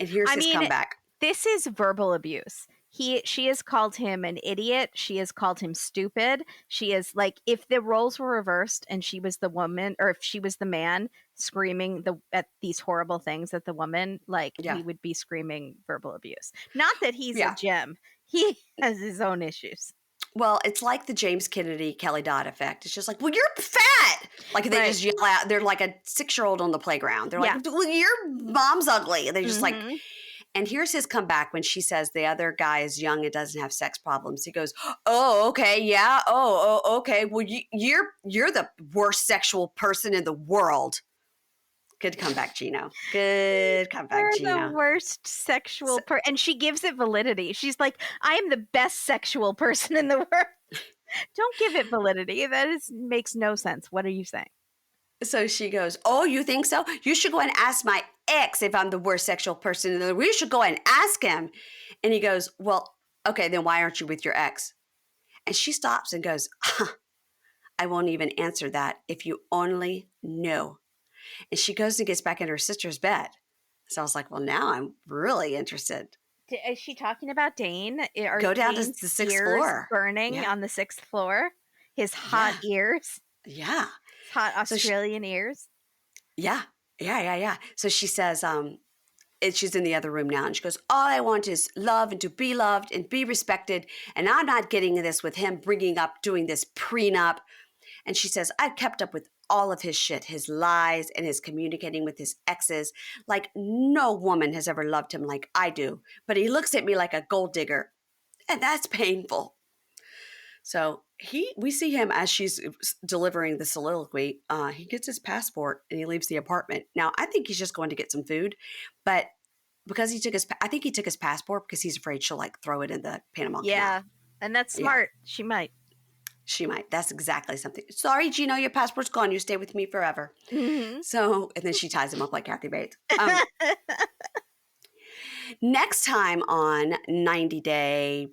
And here's his comeback. This is verbal abuse. She has called him an idiot. She has called him stupid. She is like, if the roles were reversed and she was the woman, or if she was the man screaming at these horrible things at the woman, like he would be screaming verbal abuse. Not that he's a gem. He has his own issues. Well, it's like the James Kennedy, Kelly Dodd effect. It's just like, well, you're fat. Like they just yell out. They're like a 6-year-old on the playground. They're like, well, your mom's ugly. And they're just like, and here's his comeback when she says the other guy is young and doesn't have sex problems. He goes, oh, okay, yeah. Oh, okay. Well, you're the worst sexual person in the world. Good comeback, Gino. Good comeback, You're Gino. the worst sexual person. And she gives it validity. She's like, I am the best sexual person in the world. Don't give it validity. Makes no sense. What are you saying? So she goes, oh, you think so? You should go and ask my ex if I'm the worst sexual person in the world. We should go and ask him. And he goes, well, okay, then why aren't you with your ex? And she stops and goes, I won't even answer that if you only knew. And she goes and gets back in her sister's bed. So I was like, well, now I'm really interested. Is she talking about Dane? Go down to the sixth floor. Burning on the 6th floor? His hot ears? Yeah. Hot Australian ears? Yeah. So she says, she's in the other room now, and she goes, all I want is love and to be loved and be respected. And I'm not getting this with him doing this prenup. And she says, I've kept up with all of his shit, his lies and his communicating with his exes. Like no woman has ever loved him like I do. But he looks at me like a gold digger. And that's painful. So we see him as she's delivering the soliloquy. He gets his passport and he leaves the apartment. Now, I think he's just going to get some food, but because I think he took his passport because he's afraid she'll like throw it in the Panama Canal. Yeah, and that's smart. Yeah. She might. That's exactly something. Sorry, Gino, your passport's gone. You stay with me forever. Mm-hmm. So, and then she ties him up like Kathy Bates. Next time on 90 Day,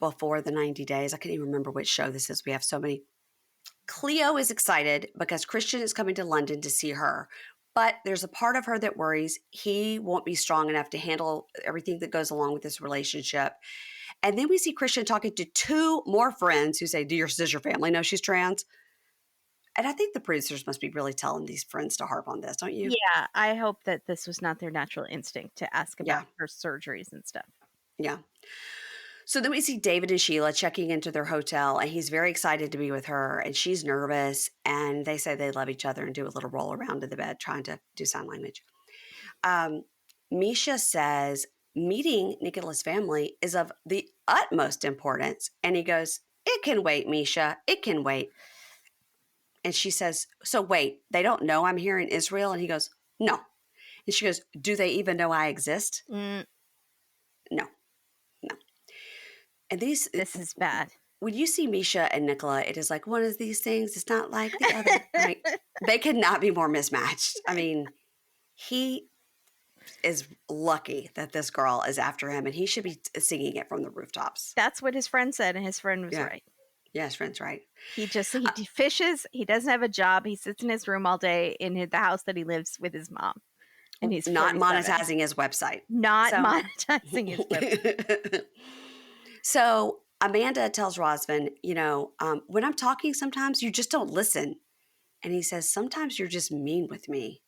before the 90 days, I can't even remember which show this is. We have so many. Cleo is excited because Christian is coming to London to see her. But there's a part of her that worries he won't be strong enough to handle everything that goes along with this relationship. And then we see Christian talking to 2 more friends who say, does your family know she's trans? And I think the producers must be really telling these friends to harp on this, don't you? Yeah, I hope that this was not their natural instinct to ask about her surgeries and stuff. Yeah. So then we see David and Sheila checking into their hotel, and he's very excited to be with her, and she's nervous, and they say they love each other and do a little roll around in the bed trying to do sign language. Meisha says meeting Nicola's family is of the utmost importance, and he goes, it can wait, Meisha, it can wait. And she says, so wait, they don't know I'm here in Israel? And he goes, no. And she goes, do they even know I exist? No. And this is bad. When you see Meisha and Nicola, it is like one of these things. It's not like the other. Right? They could not be more mismatched. I mean, he is lucky that this girl is after him, and he should be singing it from the rooftops. That's what his friend said, and his friend was right. Yeah, his friend's right. He fishes. He doesn't have a job. He sits in his room all day in the house that he lives with his mom. And he's not monetizing his website. Monetizing his website. So Amanda tells Razvan, when I'm talking sometimes you just don't listen. And he says, sometimes you're just mean with me.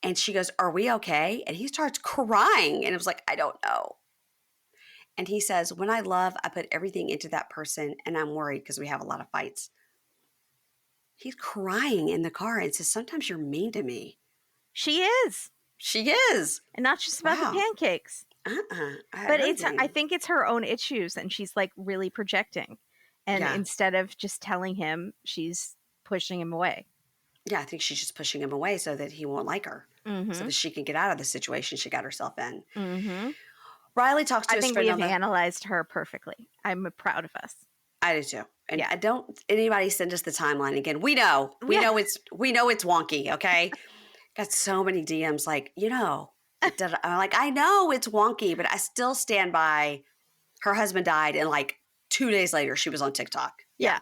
And she goes, are we okay? And he starts crying. And it was like, I don't know. And he says, when I love, I put everything into that person. And I'm worried because we have a lot of fights. He's crying in the car and says, sometimes you're mean to me. She is. And not just about the pancakes. But I think it's her own issues, and she's like really projecting. And instead of just telling him, she's pushing him away. Yeah, I think she's just pushing him away so that he won't like her. Mm-hmm. So that she can get out of the situation she got herself in. Mm-hmm. Riley talks to his friend. I think we have analyzed her perfectly. I'm proud of us. I do too. And I don't anybody send us the timeline again. We know it's wonky, okay? Got so many DMs like, I'm like, I know it's wonky, but I still stand by her husband died and like 2 days later she was on TikTok. Yeah.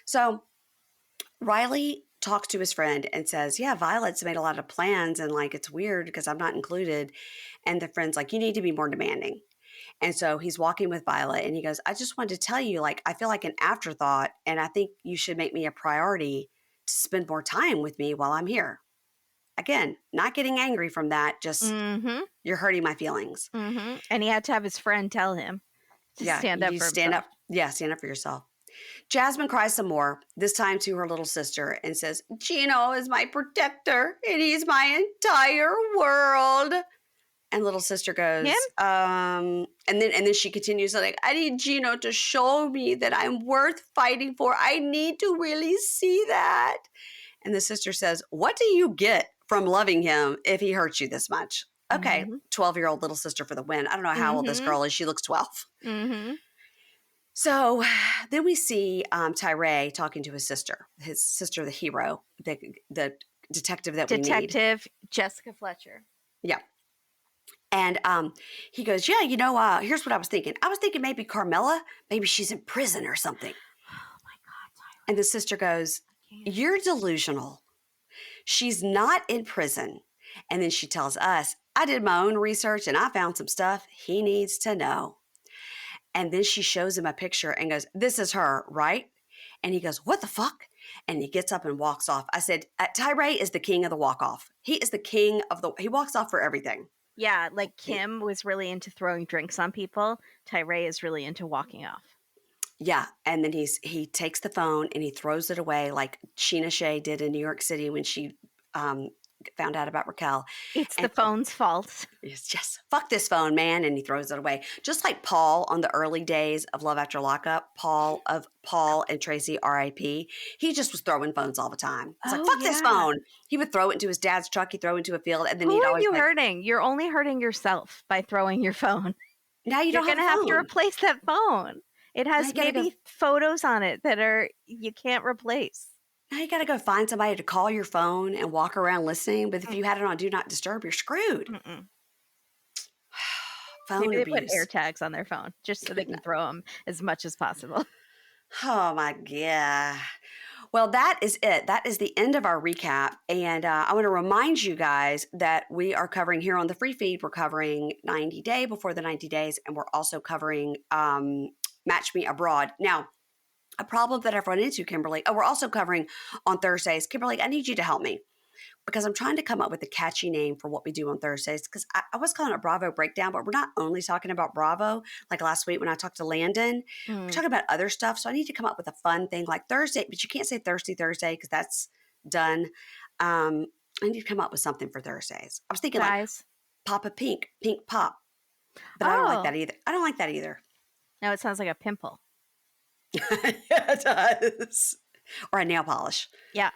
So Riley talks to his friend and says, yeah, Violet's made a lot of plans and like it's weird because I'm not included. And the friend's like, you need to be more demanding. And so he's walking with Violet and he goes, I just wanted to tell you, like, I feel like an afterthought and I think you should make me a priority to spend more time with me while I'm here. Again, not getting angry from that, just you're hurting my feelings. Mm-hmm. And he had to have his friend tell him to stand up for himself. Stand up for yourself. Jasmine cries some more, this time to her little sister, and says, Gino is my protector and he's my entire world. And little sister goes, and then she continues like, I need Gino to show me that I'm worth fighting for. I need to really see that. And the sister says, what do you get from loving him if he hurts you this much? Okay, 12-year-old little sister for the win. I don't know how old this girl is. She looks 12. So then we see Tyree talking to his sister, the hero, the detective that we need. Detective Jessica Fletcher. Yeah. And he goes, yeah, here's what I was thinking. I was thinking maybe Carmela, maybe she's in prison or something. Oh, my God, Tyree. And the sister goes, you're delusional. She's not in prison. And then she tells us, I did my own research and I found some stuff he needs to know. And then she shows him a picture and goes, this is her, right? And he goes, what the fuck? And he gets up and walks off. I said, Tyree is the king of the walk-off. He is the king of he walks off for everything. Yeah, like Kim was really into throwing drinks on people. Tyree is really into walking off. Yeah, and then he takes the phone and he throws it away like Sheena Shea did in New York City when she found out about Raquel. It's the phone's fault. It's just, fuck this phone, man, and he throws it away. Just like Paul on the early days of Love After Lockup, Paul and Tracy, R.I.P., he just was throwing phones all the time. It's like, fuck this phone. He would throw it into his dad's truck, he'd throw it into a field, and then Who are you hurting? You're only hurting yourself by throwing your phone. Now you're going to have to replace that phone. It has maybe photos on it that you can't replace. Now you got to go find somebody to call your phone and walk around listening. But if you had it on Do Not Disturb, you're screwed. Phone Maybe abuse. They put air tags on their phone just so they can throw them as much as possible. Oh, my God. Well, that is it. That is the end of our recap. And I want to remind you guys that we are covering here on the free feed, we're covering 90 Day Before the 90 Days, and we're also covering Match Me Abroad. Now, a problem that I've run into, Kimberly, we're also covering on Thursdays. Kimberly, I need you to help me because I'm trying to come up with a catchy name for what we do on Thursdays because I was calling it Bravo Breakdown, but we're not only talking about Bravo. Like last week when I talked to Landon, we're talking about other stuff. So I need to come up with a fun thing like Thursday, but you can't say Thirsty Thursday because that's done. I need to come up with something for Thursdays. I was thinking like Papa Pink Pop, but I don't like that either. I don't like that either. No, it sounds like a pimple. Yeah, it does. Or a nail polish. Yeah.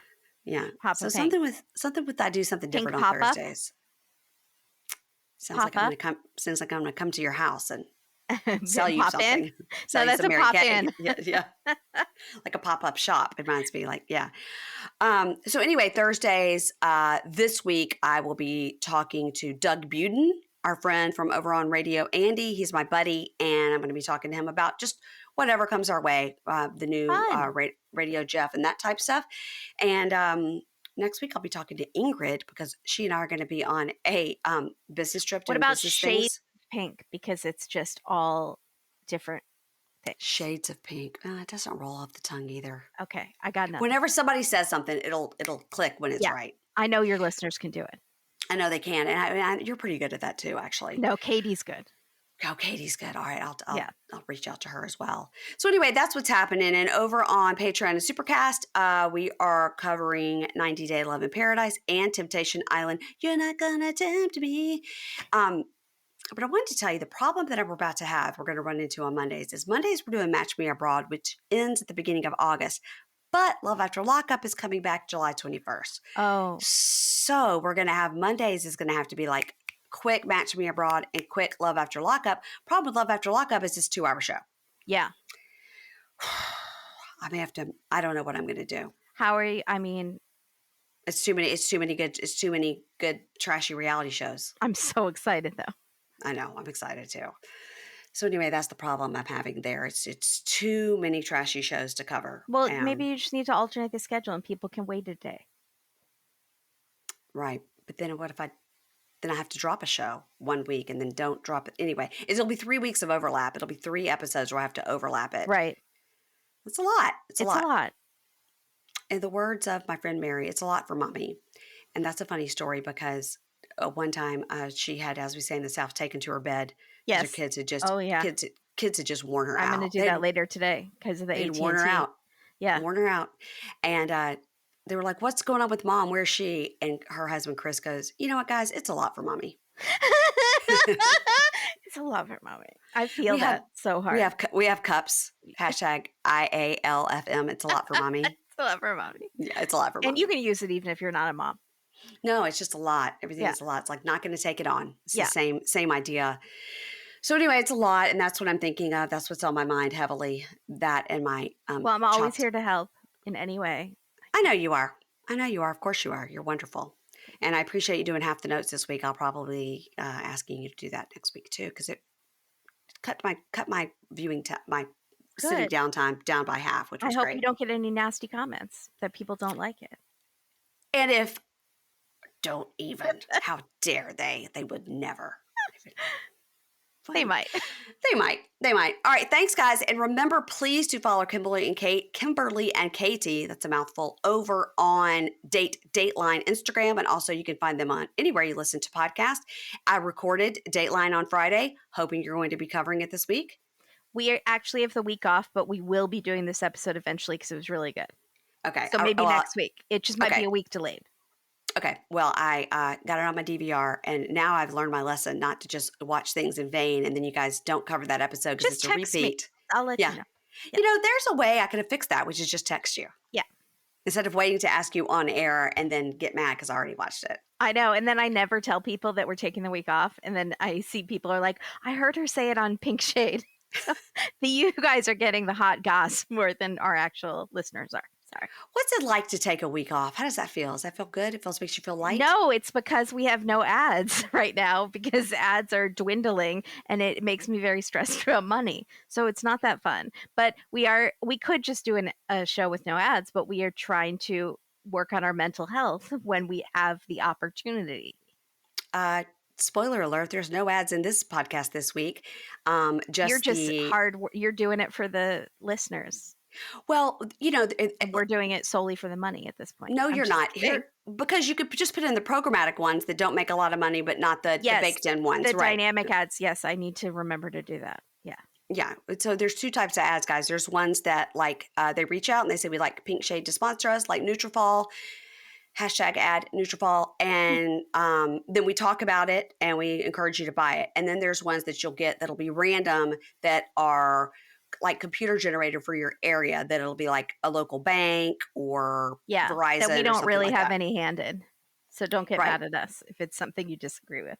Yeah. Papa so Pink. something with I do something different Pink on Papa? Thursdays. Sounds like I'm gonna come to your house and sell you something. In? No, that's a pop in. Yeah. Like a pop-up shop. It reminds me yeah. So anyway, Thursdays, this week I will be talking to Doug Buden, our friend from over on Radio Andy. He's my buddy, and I'm going to be talking to him about just whatever comes our way, the new Radio Jeff and that type of stuff. And next week I'll be talking to Ingrid because she and I are going to be on a business trip. What about Shades of Pink? Because it's just all different things. Shades of Pink. It doesn't roll off the tongue either. Okay, I got nothing. Whenever somebody says something, it'll click when it's right. I know your listeners can do it. I know they can, and you're pretty good at that too, actually. No, Katie's good. Oh, Katie's good. All right, I'll reach out to her as well. So anyway, that's what's happening. And over on Patreon and Supercast, we are covering 90 Day Love in Paradise and Temptation Island. You're not gonna tempt me. But I wanted to tell you the problem that we're about to have, we're going to run into on Mondays, is Mondays we're doing Match Me Abroad, which ends at the beginning of August. But Love After Lockup is coming back July 21st. Oh. So we're going to have Mondays is going to have to be like quick Match Me Abroad and quick Love After Lockup. Problem with Love After Lockup is this 2-hour show. Yeah. I don't know what I'm going to do. How are you? I mean, it's too many good trashy reality shows. I'm so excited though. I know. I'm excited too. So anyway, that's the problem I'm having there. It's too many trashy shows to cover. Well, maybe you just need to alternate the schedule and people can wait a day. Right. But then what if I have to drop a show one week and then don't drop it. Anyway, it'll be 3 weeks of overlap. It'll be 3 episodes where I have to overlap it. Right. It's a lot. It's a lot. In the words of my friend Mary, it's a lot for mommy. And that's a funny story because one time she had, as we say in the South, taken to her bed. Yes. Her kids had just, kids had just worn her out. I'm going to do that later today because of the AT&T. Worn her out. Yeah. Worn her out. And they were like, what's going on with mom? Where's she? And her husband, Chris, goes, you know what, guys? It's a lot for mommy. It's a lot for mommy. I feel that so hard. We have cups. #IALFM. It's a lot for mommy. a lot for a mommy. Yeah, it's a lot for mommy. And you can use it even if you're not a mom. No, it's just a lot. Everything is a lot. It's like not going to take it on. It's the same idea. So anyway, it's a lot, and that's what I'm thinking of. That's what's on my mind heavily. That and my well, I'm always here to help in any way. I know you are. I know you are. Of course you are. You're wonderful, and I appreciate you doing half the notes this week. I'll probably asking you to do that next week too, because it cut my viewing my sitting down time down by half, which was great. I hope you don't get any nasty comments that people don't like it. And if don't even, how dare they? They would never. They might. They might. All right. Thanks, guys. And remember, please do follow Kimberly and Katie, that's a mouthful, over on Dateline Instagram. And also you can find them on anywhere you listen to podcasts. I recorded Dateline on Friday, hoping you're going to be covering it this week. We actually have the week off, but we will be doing this episode eventually because it was really good. Okay. So maybe next week. It just might be a week delayed. Okay. Well, I got it on my DVR, and now I've learned my lesson not to just watch things in vain, and then you guys don't cover that episode because it's a repeat. Me. I'll let you know. Yeah. You know, there's a way I could have fixed that, which is just text you. Yeah. Instead of waiting to ask you on air and then get mad because I already watched it. I know. And then I never tell people that we're taking the week off. And then I see people are like, I heard her say it on Pink Shade. You guys are getting the hot goss more than our actual listeners are. Sorry. What's it like to take a week off? How does that feel? Does that feel good? It makes you feel light? No, it's because we have no ads right now because ads are dwindling and it makes me very stressed about money. So it's not that fun. But we could just do a show with no ads, but we are trying to work on our mental health when we have the opportunity. Spoiler alert, there's no ads in this podcast this week. You're doing it for the listeners. Well, you know, we're doing it solely for the money at this point. No, you're not. Because you could just put in the programmatic ones that don't make a lot of money, but not the baked in ones. The dynamic ads. Yes, I need to remember to do that. Yeah. Yeah. So there's two types of ads, guys. There's ones that they reach out and they say, we'd like Pink Shade to sponsor us, like Nutrafol, #ad Nutrafol. And then we talk about it and we encourage you to buy it. And then there's ones that you'll get that'll be random that are like computer generated for your area, that it'll be like a local bank or Verizon. That we don't really have any hand in. So don't get mad at us if it's something you disagree with.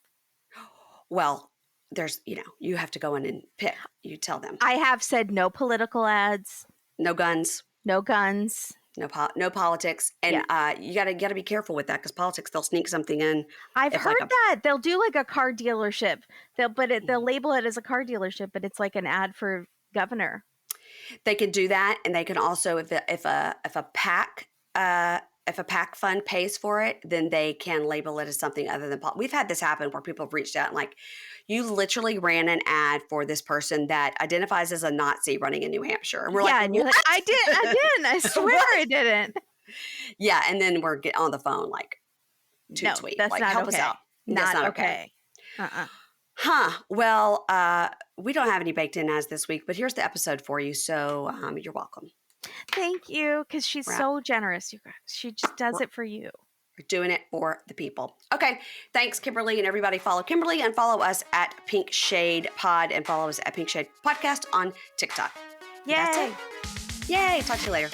Well, there's, you have to go in and pick. You tell them. I have said no political ads. No guns. No guns. No politics. And you gotta be careful with that because politics, they'll sneak something in. I've heard that. They'll do like a car dealership. They'll label it as a car dealership, but it's like an ad for governor. They can do that, and they can also, if a PAC fund pays for it, then they can label it as something other than we've had this happen where people have reached out and like, you literally ran an ad for this person that identifies as a Nazi running in New Hampshire, and we're like, and you're like, I didn't. I swear I didn't. Yeah, and then we're on the phone like, too sweet. That's like, not help okay. us out. Not that's not okay. Well, we don't have any baked in ads this week, but here's the episode for you. So you're welcome. Thank you, because she's so generous, you guys. She just does it for you. We're doing it for the people. Okay. Thanks, Kimberly, and everybody follow Kimberly and follow us at Pink Shade Pod and follow us at Pink Shade Podcast on TikTok. Yay. That's it. Yay. Talk to you later.